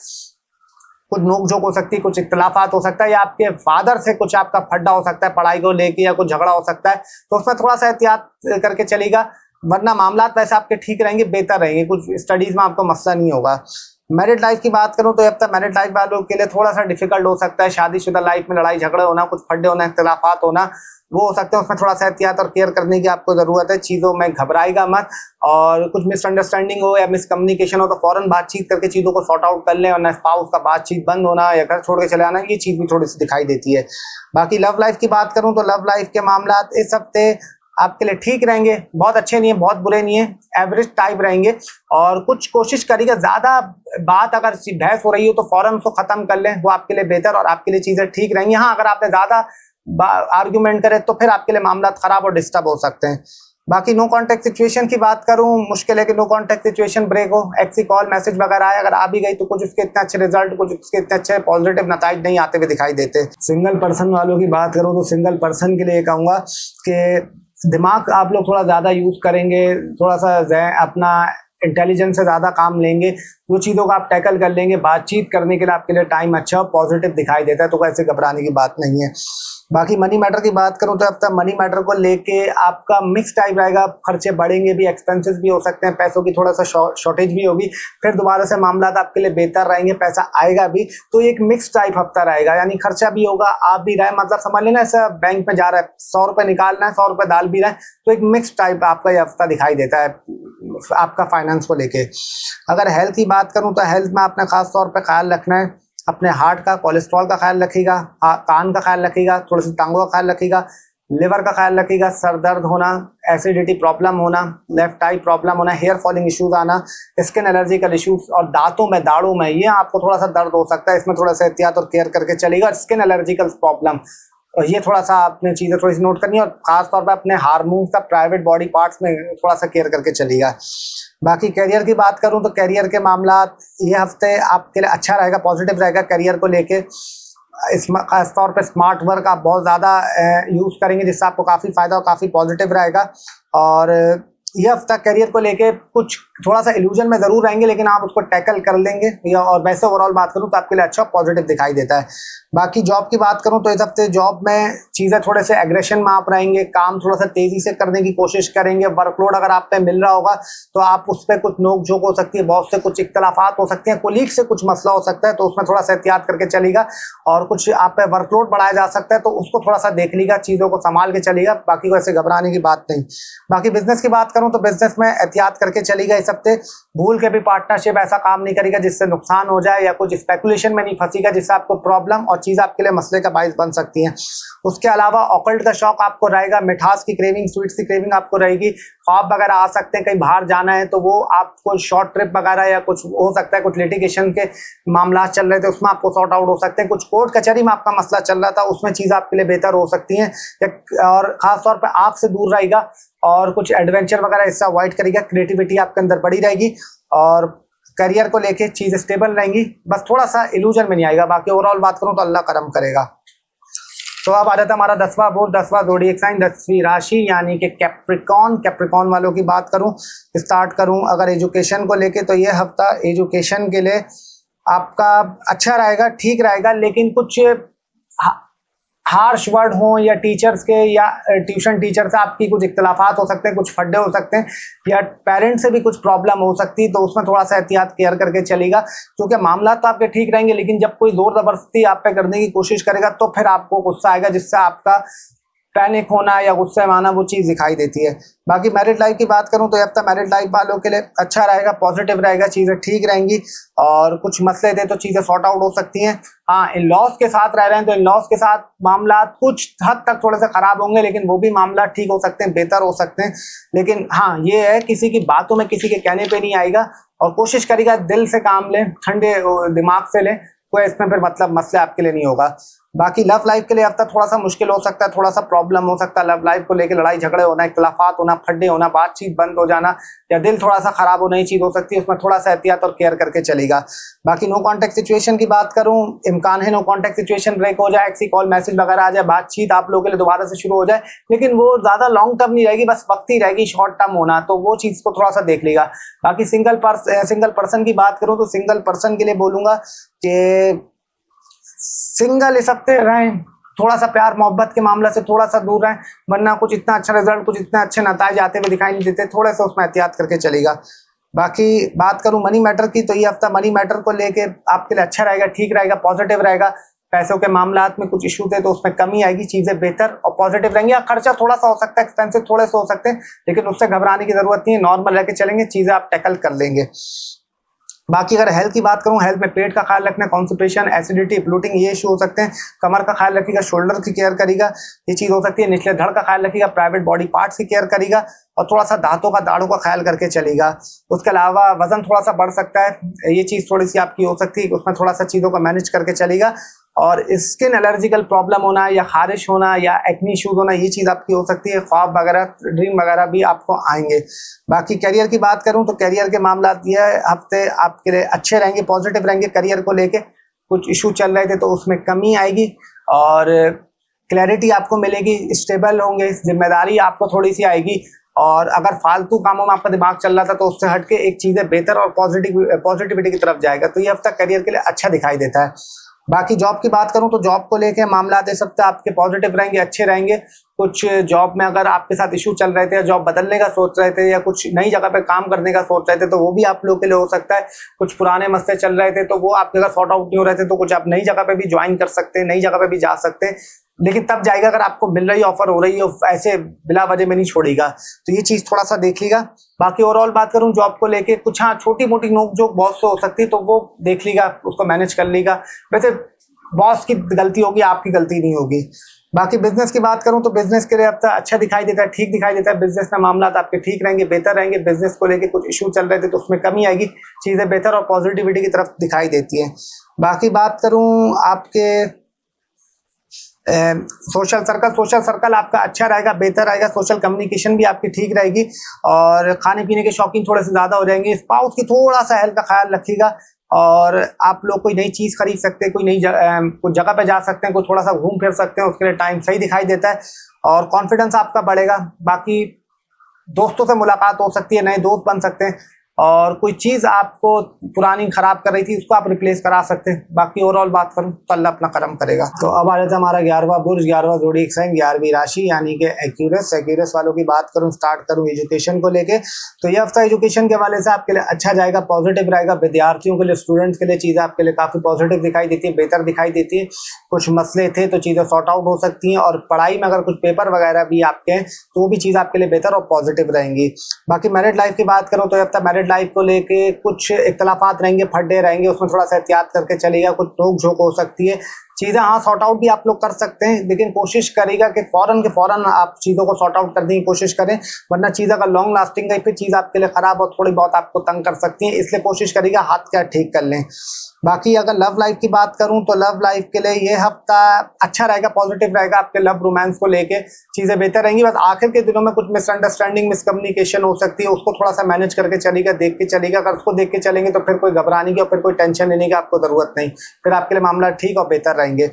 कुछ नोकझोंक हो सकती है, कुछ इख्तलाफात हो सकता है, या आपके फादर से कुछ आपका फड्डा हो सकता है पढ़ाई को लेके, या कुछ झगड़ा हो सकता है, तो उसमें थोड़ा सा एहतियात करके चलेगा। वरना मामला वैसे आपके ठीक रहेंगे, बेहतर रहेंगे, कुछ स्टडीज में आपको मसला नहीं होगा। मैरिड लाइफ की बात करूं तो अब तक मैरिड लाइफ वालों के लिए थोड़ा सा डिफिकल्ट हो सकता है। शादीशुदा लाइफ में लड़ाई झगड़े होना, कुछ फड्डे होना, इख्तलाफात होना, वो हो सकते हैं, उसमें थोड़ा सा एहतियात और केयर करने की आपको ज़रूरत है। चीज़ों में घबराएगा मत, और कुछ मिसअंडरस्टैंडिंग हो या मिसकम्युनिकेशन हो तो फ़ौरन बातचीत करके चीज़ों को सॉर्ट आउट कर लें, और स्पाउस का बातचीत बंद होना या घर छोड़ के चले आना, ये चीज़ भी थोड़ी सी दिखाई देती है। बाकी लव लाइफ की बात करूँ तो लव लाइफ के मामला इस हफ्ते आपके लिए ठीक रहेंगे, बहुत अच्छे नहीं है, बहुत बुरे नहीं है, एवरेज टाइप रहेंगे। और कुछ कोशिश करिएगा, ज़्यादा बात अगर बहस हो रही हो तो फौरन उसको ख़त्म कर लें, वो आपके लिए बेहतर और आपके लिए चीज़ें ठीक रहेंगी। हाँ, अगर आपने ज़्यादा आर्ग्यूमेंट करे तो फिर आपके लिए मामला ख़राब और डिस्टर्ब हो सकते हैं। बाकी नो कांटेक्ट सिचुएशन की बात करूं, मुश्किल है कि नो कांटेक्ट सिचुएशन ब्रेक हो। एक्सी कॉल मैसेज वगैरह आए, अगर आ भी गई तो कुछ उसके इतने अच्छे रिजल्ट, कुछ उसके इतने अच्छे पॉजिटिव नताइज नहीं आते हुए दिखाई देते। सिंगल पर्सन वालों की बात करूं तो सिंगल पर्सन के लिए कहूँगा कि दिमाग आप लोग थोड़ा ज़्यादा यूज़ करेंगे, थोड़ा सा अपना इंटेलिजेंस से ज़्यादा काम लेंगे, वो चीज़ों को आप टैकल कर लेंगे। बातचीत करने के लिए आपके लिए टाइम अच्छा और पॉजिटिव दिखाई देता है, तो ऐसे घबराने की बात नहीं है। बाकी मनी मैटर की बात करूं तो अब तक मनी मैटर को लेके आपका मिक्स टाइप रहेगा, खर्चे बढ़ेंगे भी, एक्सपेंसेस भी हो सकते हैं, पैसों की थोड़ा सा शॉर्टेज भी होगी, फिर दोबारा से मामला आपके लिए बेहतर रहेंगे, पैसा आएगा भी। तो एक मिक्स टाइप हफ्ता रहेगा, यानी खर्चा भी होगा, आप भी रहे, मतलब समझ लेना ऐसा बैंक में जा रहा है, 100 रुपये निकालना है, 100 रुपये डाल भी रहे हैं, तो एक मिक्स टाइप आपका ये हफ्ता दिखाई देता है आपका फाइनेंस को लेके। अगर हेल्थ की बात करूं तो हेल्थ में आपने खास तौर पे ख्याल रखना है, अपने हार्ट का, कोलेस्ट्रॉल का ख्याल रखिएगा, कान का ख्याल रखिएगा, थोड़ी सी टांगों का ख्याल रखिएगा, लिवर का ख्याल रखिएगा, सर दर्द होना, एसिडिटी प्रॉब्लम होना, लेफ्ट आई प्रॉब्लम होना, हेयर फॉलिंग इश्यूज आना, स्किन एलर्जिकल इश्यूज और दांतों में, दाढ़ों में ये आपको थोड़ा सा दर्द हो सकता है, इसमें थोड़ा सा एहतियात और केयर करके चलेगा। स्किन एलर्जिकल प्रॉब्लम, और ये थोड़ा सा आपने चीज़ें थोड़ी सी नोट करनी है, और खास तौर पर अपने हार्मोन्स का, प्राइवेट बॉडी पार्ट्स में थोड़ा सा केयर करके चलेगा। बाकी करियर की बात करूं तो करियर के मामला ये हफ्ते आपके लिए अच्छा रहेगा, पॉजिटिव रहेगा करियर को लेके। खास तौर पे स्मार्ट वर्क आप बहुत ज़्यादा यूज़ करेंगे, जिससे आपको काफ़ी फ़ायदा और काफ़ी पॉजिटिव रहेगा। और ये हफ्ता करियर को लेके कुछ थोड़ा सा इल्यूजन में ज़रूर रहेंगे, लेकिन आप उसको टैकल कर लेंगे। या और वैसे ओवरऑल बात करूं तो आपके लिए अच्छा पॉजिटिव दिखाई देता है। बाकी जॉब की बात करूं तो इस हफ्ते जॉब में चीज़ें थोड़े से एग्रेशन में आप रहेंगे, काम थोड़ा सा तेज़ी से करने की कोशिश करेंगे। वर्कलोड अगर आप पे मिल रहा होगा तो आप उस पर कुछ नोक झोंक हो सकती है, बॉस से कुछ इख्तलाफात हो सकते हैं, कोलीग से कुछ मसला हो सकता है, तो उसमें थोड़ा सा एहतियात करके चलेगा। और कुछ आप पे वर्कलोड बढ़ाया जा सकता है, तो उसको थोड़ा सा देख लीजिएगा, चीज़ों को संभाल के चलेगा। बाकी वैसे घबराने की बात नहीं। बाकी बिजनेस की बात करूं तो बिजनेस में एहतियात करके चलेगा इस हफ्ते। भूल के भी पार्टनरशिप ऐसा काम नहीं करेगा जिससे नुकसान हो जाए, या कुछ स्पेकुलेशन में नहीं फंसीगा जिससे आपको प्रॉब्लम और चीज़ आपके लिए मसले का बाइस बन सकती है। उसके अलावा ऑकल्ट का शौक आपको रहेगा, मिठास की क्रेविंग, स्वीट्स की क्रेविंग आपको रहेगी। ख्वाब वगैरह आ सकते हैं, कहीं बाहर जाना है तो वो आपको शॉर्ट ट्रिप वगैरह, या कुछ हो सकता है कुछ लिटिगेशन के मामला चल रहे थे उसमें आपको सॉर्ट आउट हो सकते हैं, कुछ कोर्ट कचहरी में आपका मसला चल रहा था उसमें चीज़ आपके लिए बेहतर हो सकती है। और खास तौर पर आग से दूर रहेगा और कुछ एडवेंचर वगैरह इससे अवॉइड करेगा। क्रिएटिविटी आपके अंदर बढ़ी रहेगी और करियर को लेके चीज़ें स्टेबल रहेंगी, बस थोड़ा सा इल्यूजन में नहीं आएगा। बाकी ओवरऑल बात करूं तो अल्लाह करम करेगा। तो अब आ जाता है हमारा 10वां बोर्ड, 10वां ज़ोडिएक साइन, 10वीं राशि यानी कि कैप्रिकॉन। कैप्रिकॉन वालों की बात करूं, स्टार्ट करूं अगर एजुकेशन को लेके, तो ये हफ्ता एजुकेशन के लिए आपका अच्छा रहेगा, ठीक रहेगा, लेकिन कुछ हार्श वर्ड हो या टीचर्स के या ट्यूशन टीचर से आपकी कुछ इख्तलाफात हो सकते हैं, कुछ फड्डे हो सकते हैं, या पेरेंट्स से भी कुछ प्रॉब्लम हो सकती है, तो उसमें थोड़ा सा एहतियात केयर करके चलेगा। क्योंकि मामला तो आपके ठीक रहेंगे, लेकिन जब कोई जोर ज़बरदस्ती आप पे करने की कोशिश करेगा तो फिर आपको गुस्सा आएगा, जिससे आपका पैनिक होना या गुस्से में आना वो चीज़ दिखाई देती है। बाकी मैरिड लाइफ की बात करूं तो अब तक मैरिड लाइफ वालों के लिए अच्छा रहेगा, पॉजिटिव रहेगा, चीज़ें ठीक रहेंगी और कुछ मसले थे तो चीज़ें सॉर्ट आउट हो सकती हैं। हाँ, इन लॉज के साथ रह रहे हैं तो इन लॉज के साथ मामला कुछ हद तक थोड़े से ख़राब होंगे, लेकिन वो भी मामला ठीक हो सकते हैं, बेहतर हो सकते हैं। लेकिन हाँ, ये है किसी की बातों में किसी के कहने पर नहीं आएगा, और कोशिश करेगा दिल से काम लें, ठंडे दिमाग से लें, कोई इसमें फिर मतलब मसला आपके लिए नहीं होगा। बाकी लव लाइफ के लिए अब तक थोड़ा सा मुश्किल हो सकता है, थोड़ा सा प्रॉब्लम हो सकता है, लव लाइफ को लेकर लड़ाई झगड़े होना, इख्तलाफात होना, फड्डे होना, बातचीत बंद हो जाना, या दिल थोड़ा सा खराब होना, ही चीज़ हो सकती है। उसमें थोड़ा सा एहतियात और केयर करके चलेगा। बाकी नो कॉन्टैक्ट सिचुएशन की बात करूं, इम्कान है नो कॉन्टैक्ट सिचुएशन ब्रेक हो जाए, एक्सी कॉल मैसेज वगैरह आ जाए, बातचीत आप लोगों के लिए दोबारा से शुरू हो जाए, लेकिन वो ज़्यादा लॉन्ग टर्म नहीं रहेगी, बस वक्त ही रहेगी, शॉर्ट टर्म होना, तो वो चीज़ को थोड़ा सा देख लेगा। बाकी सिंगल पर्सन की बात करूँ तो सिंगल पर्सन के लिए बोलूँगा कि सिंगल इस हफ्ते रहें, थोड़ा सा प्यार मोहब्बत के मामले से थोड़ा सा दूर रहें, वरना कुछ इतना अच्छा रिजल्ट, कुछ इतना अच्छे नताइज आते हुए दिखाई नहीं देते, थोड़े से उसमें एहतियात करके चलेगा। बाकी बात करूं मनी मैटर की, तो ये हफ्ता मनी मैटर को लेके आपके लिए अच्छा रहेगा, ठीक रहेगा, पॉजिटिव रहेगा। पैसों के मामलात में कुछ इशू थे तो उसमें कमी आएगी, चीज़ें बेहतर और पॉजिटिव रहेंगी। या खर्चा थोड़ा सा हो सकता है, एक्सपेंसिव थोड़े से हो सकते हैं, लेकिन उससे घबराने की जरूरत नहीं है, नॉर्मल रह के चलेंगे, चीज़ें आप टैकल कर लेंगे। बाकी अगर हेल्थ की बात करूं, हेल्थ में पेट का ख्याल रखना, कॉन्स्टिपेशन, एसिडिटी, ब्लोटिंग, ये इशू हो सकते हैं। कमर का ख्याल रखिएगा, शोल्डर की केयर करेगा, ये चीज़ हो सकती है। निचले धड़ का ख्याल रखिएगा, प्राइवेट बॉडी पार्ट्स की केयर करेगा, और थोड़ा सा दांतों का, दाढ़ों का ख्याल करके चलेगा। उसके अलावा वजन थोड़ा सा बढ़ सकता है, ये चीज़ थोड़ी सी आपकी हो सकती है, उसमें थोड़ा सा चीज़ों का मैनेज करके चलेगा। और स्किन एलर्जिकल प्रॉब्लम होना या खारिश होना या एक्नी इश्यूज होना, ये चीज़ आपकी हो सकती है। ख्वाब वगैरह, ड्रीम वगैरह भी आपको आएंगे। बाकी करियर की बात करूं तो करियर के मामला ये हफ्ते आपके लिए अच्छे रहेंगे, पॉजिटिव रहेंगे। करियर को लेके कुछ इशू चल रहे थे तो उसमें कमी आएगी और क्लैरिटी आपको मिलेगी, स्टेबल होंगे, जिम्मेदारी आपको थोड़ी सी आएगी। और अगर फालतू कामों में आपका दिमाग चल रहा था तो उससे हटके एक चीज़ें बेहतर और पॉजिटिविटी की तरफ जाएगा। तो ये हफ्ता करियर के लिए अच्छा दिखाई देता है। बाकी जॉब की बात करूं तो जॉब को लेके मामला दे सकते हैं आपके पॉजिटिव रहेंगे, अच्छे रहेंगे। कुछ जॉब में अगर आपके साथ इशू चल रहे थे या जॉब बदलने का सोच रहे थे या कुछ नई जगह पे काम करने का सोच रहे थे तो वो भी आप लोग के लिए हो सकता है। कुछ पुराने मसले चल रहे थे तो वो आपके अगर सॉर्ट आउट नहीं हो रहे थे तो कुछ आप नई जगह पे भी ज्वाइन कर सकते हैं, नई जगह पे भी जा सकते हैं। लेकिन तब जाएगा अगर आपको मिल रही ऑफर हो रही है, ऐसे बिला वजह में नहीं छोड़ेगा। तो ये चीज़ थोड़ा सा देख लीजिएगा। बाकी ओवरऑल बात करूं जॉब को लेके कुछ हाँ छोटी मोटी नोक जोक बॉस से हो सकती है तो वो देख लीजिएगा, उसको मैनेज कर लीजिएगा। वैसे बॉस की गलती होगी, आपकी गलती नहीं होगी। बाकी बिजनेस की बात करूं तो बिजनेस के लिए अब तक अच्छा दिखाई देता है, ठीक दिखाई देता है। बिजनेस में मामला आपके ठीक रहेंगे, बेहतर रहेंगे। बिजनेस को लेके कुछ इशू चल रहे थे तो उसमें कमी आएगी, चीज़ें बेहतर और पॉजिटिविटी की तरफ दिखाई देती है। बाकी बात करूं आपके सोशल सर्कल आपका अच्छा रहेगा, बेहतर रहेगा। सोशल कम्युनिकेशन भी आपकी ठीक रहेगी और खाने पीने के शौकीन थोड़े से ज़्यादा हो जाएंगे। स्पाउस की थोड़ा सा हेल्थ का ख्याल रखिएगा और आप लोग कोई नई चीज़ खरीद सकते हैं, कोई जगह पे जा सकते हैं, कोई थोड़ा सा घूम फिर सकते हैं, उसके लिए टाइम सही दिखाई देता है और कॉन्फिडेंस आपका बढ़ेगा। बाकी दोस्तों से मुलाकात हो सकती है, नए दोस्त बन सकते हैं और कोई चीज़ आपको पुरानी खराब कर रही थी उसको आप रिप्लेस करा सकते हैं। बाकी ओवरऑल बात करूं तो अल्लाह अपना करम करेगा। तो अब आ जाता है हमारा 11वां बुर्ज, 11वां ज़ोडिएक साइन, 11वीं राशि यानी कि एक्यूरस वालों की बात करूं, स्टार्ट करूं एजुकेशन को लेके। तो ये हफ्ता एजुकेशन के हवाले से आपके लिए अच्छा जाएगा, पॉजिटिव रहेगा। विद्यार्थियों के लिए, स्टूडेंट्स के लिए चीज़ें आपके लिए काफ़ी पॉजिटिव दिखाई देती है, बेहतर दिखाई देती है। कुछ मसले थे तो चीज़ें सॉर्ट आउट हो सकती हैं और पढ़ाई में अगर कुछ पेपर वगैरह भी आपके हैं तो वो भी चीज़ आपके लिए बेहतर और पॉजिटिव रहेंगी। बाकी मैरिड लाइफ की बात करूं तो ये हफ्ता मैरिड लाइफ को लेके कुछ इख्तलाफात रहेंगे, फड्डे रहेंगे, उसमें थोड़ा सा एहतियात करके चलेगा। कुछ नोक झोंक हो सकती है, चीज़ें हाँ सॉर्ट आउट भी आप लोग कर सकते हैं, लेकिन कोशिश करेगा कि फ़ौरन के फ़ौरन आप चीज़ों को सॉर्ट आउट करने की कोशिश करें, वरना चीज़ अगर लॉन्ग लास्टिंग गई फिर चीज़ आपके लिए ख़राब और थोड़ी बहुत आपको तंग कर सकती है। इसलिए कोशिश करेगा हाथ क्या ठीक कर लें। बाकी अगर लव लाइफ की बात करूं तो लव लाइफ के लिए ये हफ्ता अच्छा रहेगा, पॉजिटिव रहेगा। आपके लव रोमांस को लेके चीज़ें बेहतर रहेंगी। बस आखिर के दिनों में कुछ मिसअंडरस्टैंडिंग, मिसकम्युनिकेशन हो सकती है, उसको थोड़ा सा मैनेज करके चलेगा, देख के चलेगा। अगर उसको देख के चलेंगे तो फिर कोई घबराने की और फिर कोई टेंशन लेने की आपको ज़रूरत नहीं, फिर आपके लिए मामला ठीक और बेहतर रहेंगे।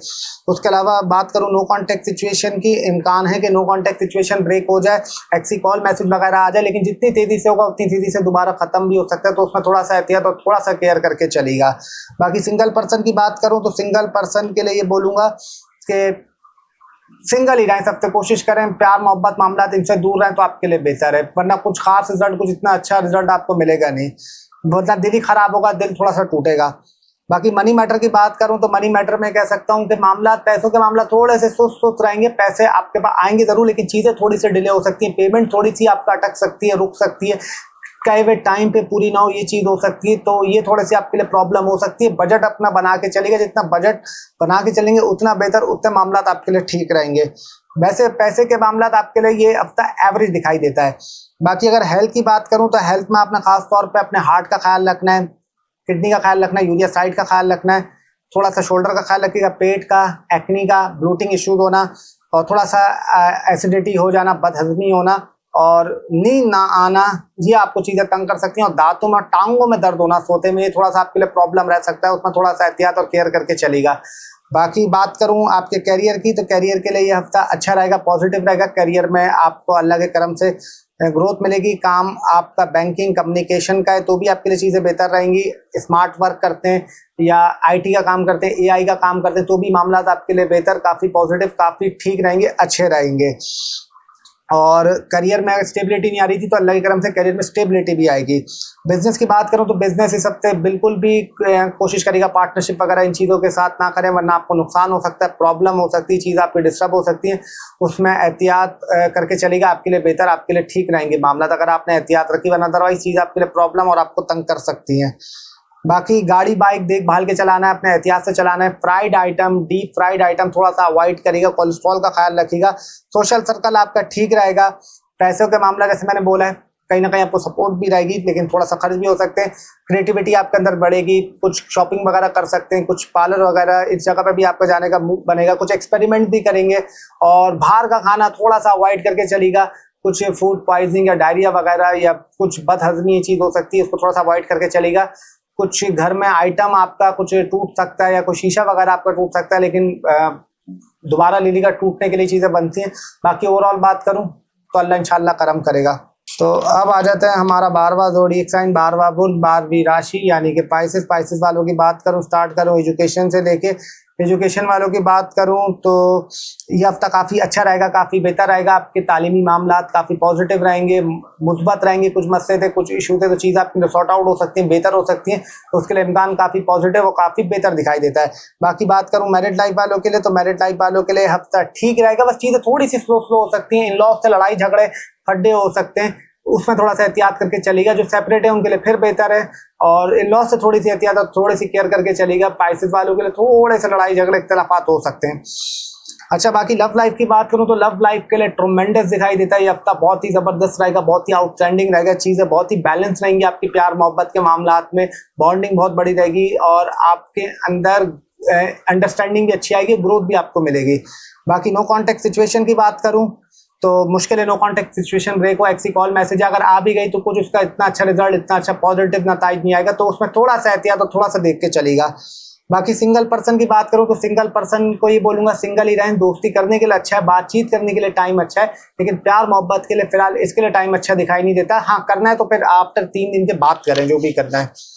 उसके अलावा बात करूं नो कॉन्टैक्ट सिचुएशन की, इम्कान है कि नो कॉन्टैक्ट सिचुएशन ब्रेक हो जाए, एक्सी कॉल मैसेज वगैरह आ जाए, लेकिन जितनी तेज़ी से होगा उतनी तेज़ी से दोबारा ख़त्म भी हो सकता है। तो उसमें थोड़ा सा एहतियात और थोड़ा सा केयर करके चलेगा। बाकी सिंगल पर्सन की बात करूं तो सिंगल पर्सन के लिए ये बोलूँगा कि सिंगल ही रहें, सबसे कोशिश करें, प्यार मोहब्बत मामला इनसे दूर रहें तो आपके लिए बेहतर है। वरना कुछ खास रिजल्ट, कुछ इतना अच्छा रिजल्ट आपको मिलेगा नहीं, वरना दिल ही खराब होगा, दिल थोड़ा सा टूटेगा। बाकी मनी मैटर की बात करूं तो मनी मैटर में कह सकता हूं कि मामला, पैसों के मामला थोड़े से सुस्त रहेंगे। पैसे आपके पास आएंगे जरूर, लेकिन चीज़ें थोड़ी सी डिले हो सकती है, पेमेंट थोड़ी सी आपका अटक सकती है, रुक सकती है, कई वे टाइम पे पूरी ना हो, ये चीज़ हो सकती है। तो ये थोड़े से आपके लिए प्रॉब्लम हो सकती है। बजट अपना बना के चलेगा, जितना बजट बना के चलेंगे उतना बेहतर, उतने मामला आपके लिए ठीक रहेंगे। वैसे पैसे के मामला आपके लिए ये हफ्ता एवरेज दिखाई देता है। बाकी अगर हेल्थ की बात करूं तो हेल्थ में अपना खास तौर पे अपने हार्ट का ख्याल रखना है, किडनी का ख्याल रखना है, यूरिया साइड का ख्याल रखना है, थोड़ा सा शोल्डर का ख्याल रखिएगा, पेट का, एक्नी का, ब्लोटिंग इश्यूज होना और थोड़ा सा एसिडिटी हो जाना, बदहजमी होना और नींद ना आना, ये आपको चीज़ें तंग कर सकती हैं। और दांतों में, टांगों में दर्द होना सोते में, ये थोड़ा सा आपके लिए प्रॉब्लम रह सकता है, उसमें थोड़ा सा एहतियात और केयर करके चलेगा। बाकी बात करूं आपके कैरियर की तो कैरियर के लिए ये हफ्ता अच्छा रहेगा, पॉजिटिव रहेगा। कैरियर में आपको अल्लाह के करम से ग्रोथ मिलेगी। काम आपका बैंकिंग कम्युनिकेशन का है तो भी आपके लिए चीज़ें बेहतर रहेंगी। स्मार्ट वर्क करते हैं या आईटी का काम करते हैं, एआई का काम करते हैं तो भी मामला आपके लिए बेहतर, काफ़ी पॉजिटिव, काफ़ी ठीक रहेंगे, अच्छे रहेंगे। और करियर में अगर स्टेबिलिटी नहीं आ रही थी तो अल्लाह के करम से करियर में स्टेबिलिटी भी आएगी। बिजनेस की बात करूं तो बिजनेस इस हफ्ते बिल्कुल भी कोशिश करेगा पार्टनरशिप वगैरह इन चीज़ों के साथ ना करें, वरना आपको नुकसान हो सकता है, प्रॉब्लम हो सकती है, चीज़ आपकी डिस्टर्ब हो सकती है। उसमें एहतियात करके चलेगा, आपके लिए बेहतर, आपके लिए ठीक रहेंगे मामला अगर आपने एहतियात रखी, वरना अदरवाइज चीज़ आपके लिए प्रॉब्लम और आपको तंग कर सकती है। बाकी गाड़ी बाइक देखभाल के चलाना है, अपने एहतियात से चलाना है। Fried item, deep fried item थोड़ा सा अवॉइड करिएगा। कोलेस्ट्रॉल का ख्याल रखिएगा। सोशल सर्कल आपका ठीक रहेगा। पैसों के मामला जैसे मैंने बोला है, कहीं ना कहीं आपको सपोर्ट भी रहेगी, लेकिन थोड़ा सा खर्च भी हो सकते हैं। क्रिएटिविटी आपके अंदर बढ़ेगी, कुछ शॉपिंग वगैरह कर सकते हैं, कुछ पार्लर वगैरह इस जगह पे भी आपका जाने का मूड बनेगा। कुछ एक्सपेरिमेंट भी करेंगे और बाहर का खाना थोड़ा सा अवॉइड करके चलेगा। कुछ फूड पॉइजनिंग या डायरिया वगैरह या कुछ बदहजमी चीज़ हो सकती है, उसको थोड़ा सा अवॉइड करके चलेगा। कुछ घर में आइटम आपका कुछ टूट सकता है या कोई शीशा वगैरह आपका टूट सकता है, लेकिन दोबारा ले लीजिएगा, टूटने के लिए चीज़ें बनती हैं। बाकी ओवरऑल बात करूँ तो अल्लाह इंशाल्लाह करम करेगा। तो अब आ जाते हैं हमारा 12वां ज़ोडिएक साइन, 12वां बुल, 12वीं राशि यानी कि पाइसेस वालों की बात करूं, स्टार्ट करूं एजुकेशन से लेके। एजुकेशन वालों की बात करूं तो ये हफ्ता काफ़ी अच्छा रहेगा, काफ़ी बेहतर रहेगा। आपके तालीमी मामलात काफ़ी पॉजिटिव रहेंगे, मुस्बत रहेंगे। कुछ मसले थे, कुछ इशू थे, तो चीज़ आपकी सॉर्ट आउट हो सकती हैं, बेहतर हो सकती हैं। तो उसके लिए इम्कान काफ़ी पॉजिटिव और काफ़ी बेहतर दिखाई देता है। बाकी बात करूं मैरिड लाइफ वालों के लिए, तो मैरिड लाइफ वालों के लिए हफ्ता ठीक रहेगा, बस चीज़ें थोड़ी सी स्लो हो सकती हैं। इन लॉज से लड़ाई झगड़े खड्डे हो सकते हैं, उसमें थोड़ा सा एहतियात करके चलेगा। जो सेपरेट है उनके लिए फिर बेहतर है, और इन लॉज से थोड़ी सी एहतियात और थोड़ी सी केयर करके चलेगा। पाइसेस वालों के लिए थोड़े से लड़ाई झगड़े इख्तलाफात हो सकते हैं। अच्छा, बाकी लव लाइफ की बात करूं तो लव लाइफ के लिए ट्रोमेंडस दिखाई देता है। ये हफ्ता बहुत ही जबरदस्त रहेगा, बहुत ही आउटस्टैंडिंग रहेगा। चीज़ें बहुत ही बैलेंस रहेंगी आपकी प्यार मोहब्बत के मामलात में। बॉन्डिंग बहुत बड़ी रहेगी और आपके अंदर अंडरस्टैंडिंग भी अच्छी आएगी, ग्रोथ भी आपको मिलेगी। बाकी नो कॉन्टेक्ट सिचुएशन की बात करूं तो मुश्किल है। नो कॉन्टेक्ट सिचुएशन ब्रेक हो, एक्सी कॉल मैसेज अगर आ भी गई तो कुछ उसका इतना अच्छा रिजल्ट, इतना अच्छा पॉजिटिव नताइज नहीं आएगा, तो उसमें थोड़ा सा एहतियात और थोड़ा सा देख के चलेगा। बाकी सिंगल पर्सन की बात करूं तो सिंगल पर्सन को ये बोलूंगा सिंगल ही रहें। दोस्ती करने के लिए अच्छा है, बातचीत करने के लिए टाइम अच्छा है, लेकिन प्यार मोहब्बत के लिए फिलहाल इसके लिए टाइम अच्छा दिखाई नहीं देता। हाँ, करना है तो फिर आफ्टर 3 दिन के बाद करें जो भी करना है।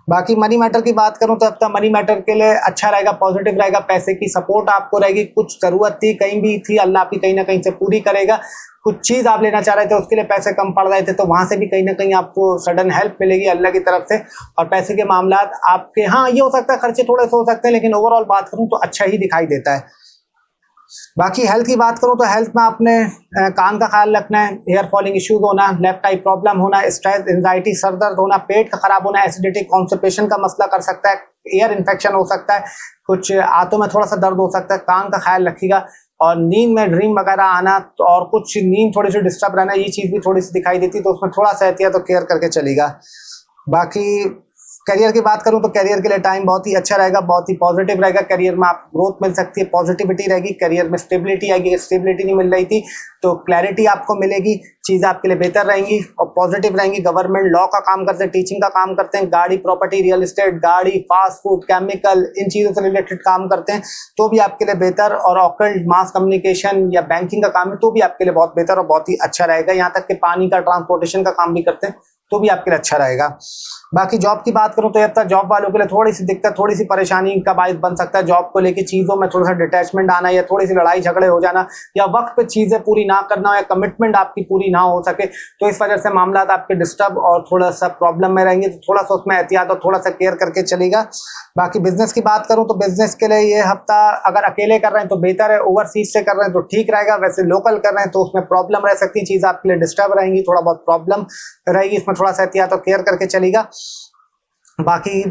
बाकी मनी मैटर की बात करूं तो अब तक मनी मैटर के लिए अच्छा रहेगा, पॉजिटिव रहेगा। पैसे की सपोर्ट आपको रहेगी। कुछ जरूरत थी, कहीं भी थी, अल्लाह आपकी कहीं ना कहीं से पूरी करेगा। कुछ चीज़ आप लेना चाह रहे थे, उसके लिए पैसे कम पड़ रहे थे, तो वहां से भी कहीं ना कहीं आपको सडन हेल्प मिलेगी अल्लाह की तरफ से। और पैसे के मामलात आपके, हाँ ये हो सकता है खर्चे थोड़े से हो सकते हैं, लेकिन ओवरऑल बात करूँ तो अच्छा ही दिखाई देता है। बाकी हेल्थ की बात करूं तो हेल्थ में आपने कान का ख्याल रखना है। हेयर फॉलिंग इश्यूज होना, लेफ्ट आई प्रॉब्लम होना, स्ट्रेस, एंजाइटी, सर दर्द होना, पेट का खराब होना, एसिडिटी, कॉन्स्टिपेशन का मसला कर सकता है, ईयर इन्फेक्शन हो सकता है, कुछ आंतों में थोड़ा सा दर्द हो सकता है। कान का ख्याल रखिएगा। और नींद में ड्रीम वगैरह आना और कुछ नींद थोड़ी सी डिस्टर्ब रहना, ये चीज़ भी थोड़ी सी दिखाई देती है, तो उसमें थोड़ा सा एहतियात तो केयर करके चलेगा। बाकी करियर की बात करूं तो करियर के लिए टाइम बहुत ही अच्छा रहेगा, बहुत ही पॉजिटिव रहेगा। करियर में आप ग्रोथ मिल सकती है, पॉजिटिविटी रहेगी। करियर में स्टेबिलिटी आएगी, स्टेबिलिटी नहीं मिल रही थी तो क्लैरिटी आपको मिलेगी, चीज़ें आपके लिए बेहतर रहेंगी और पॉजिटिव रहेंगी। गवर्नमेंट लॉ का काम करते हैं, टीचिंग का काम करते हैं, गाड़ी प्रॉपर्टी रियल एस्टेट, गाड़ी, फास्ट फूड, केमिकल, इन चीज़ों से रिलेटेड काम करते हैं तो भी आपके लिए बेहतर। और ऑकल्ट, मास कम्युनिकेशन या बैंकिंग का काम है तो भी आपके लिए बहुत बेहतर और बहुत ही अच्छा रहेगा। यहाँ तक कि पानी का, ट्रांसपोर्टेशन का काम भी करते हैं तो भी आपके लिए अच्छा रहेगा। बाकी जॉब की बात करूं तो अब तक जॉब वालों के लिए थोड़ी सी दिक्कत, थोड़ी सी परेशानी का बायस बन सकता है। जॉब को लेके चीज़ों में थोड़ा सा डिटैचमेंट आना या थोड़ी सी लड़ाई झगड़े हो जाना या वक्त पे चीज़ें पूरी ना करना या कमिटमेंट आपकी पूरी ना हो सके, तो इस वजह से मामला आपके डिस्टर्ब और थोड़ा सा प्रॉब्लम में रहेंगे, तो थोड़ा सा उसमें एहतियात और थोड़ा सा केयर करके चलेगा। बाकी बिजनेस की बात करूं तो बिजनेस के लिए ये हफ्ता अगर अकेले कर रहे हैं तो बेहतर है, ओवरसीज से कर रहे हैं तो ठीक रहेगा, वैसे लोकल कर रहे हैं तो उसमें प्रॉब्लम रह सकती है, चीज़ आपके लिए डिस्टर्ब रहेंगी, थोड़ा बहुत प्रॉब्लम रहेगी, इसमें थोड़ा सा एहतियात और केयर करके चलेगा। बाकी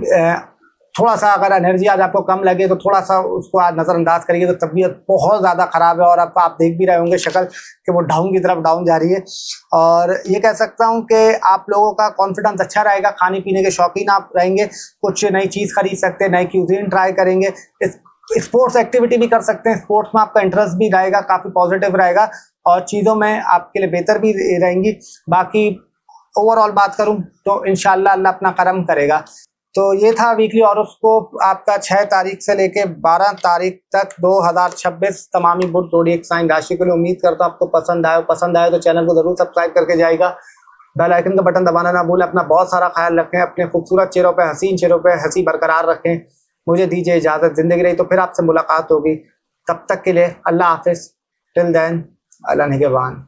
थोड़ा सा अगर एनर्जी आज आपको कम लगे तो थोड़ा सा उसको आज नज़रअंदाज करिए, तो तबीयत बहुत ज़्यादा ख़राब है और अब आप देख भी रहे होंगे शक्ल कि वो डाउन की तरफ डाउन जा रही है। और ये कह सकता हूँ कि आप लोगों का कॉन्फिडेंस अच्छा रहेगा, खाने पीने के शौकीन आप रहेंगे, कुछ नई चीज़ खरीद सकते हैं, नई क्यूजीन ट्राई करेंगे, स्पोर्ट्स एक्टिविटी भी कर सकते हैं, स्पोर्ट्स में आपका इंटरेस्ट भी रहेगा, काफ़ी पॉजिटिव रहेगा और चीज़ों में आपके लिए बेहतर भी रहेंगी। बाकी ओवरऑल बात करूं तो इंशाल्लाह अल्लाह अपना करम करेगा। तो ये था वीकली हॉरोस्कोप आपका 6 तारीख से लेके 12 तारीख तक 2026 तमामी बुध ज़ोडिएक साइन राशि के लिए। उम्मीद करता हूँ आपको पसंद आए तो चैनल को जरूर सब्सक्राइब करके जाएगा, बेल आइकन का बटन दबाना ना भूलें। अपना बहुत सारा ख्याल रखें, अपने खूबसूरत चेहरों पे, हसीन चेहरों पे हंसी बरकरार रखें। मुझे दीजिए इजाज़त, जिंदगी रही तो फिर आपसे मुलाकात होगी, तब तक के लिए अल्लाह हाफिज़। टिल देन अल्लाह निगहबान।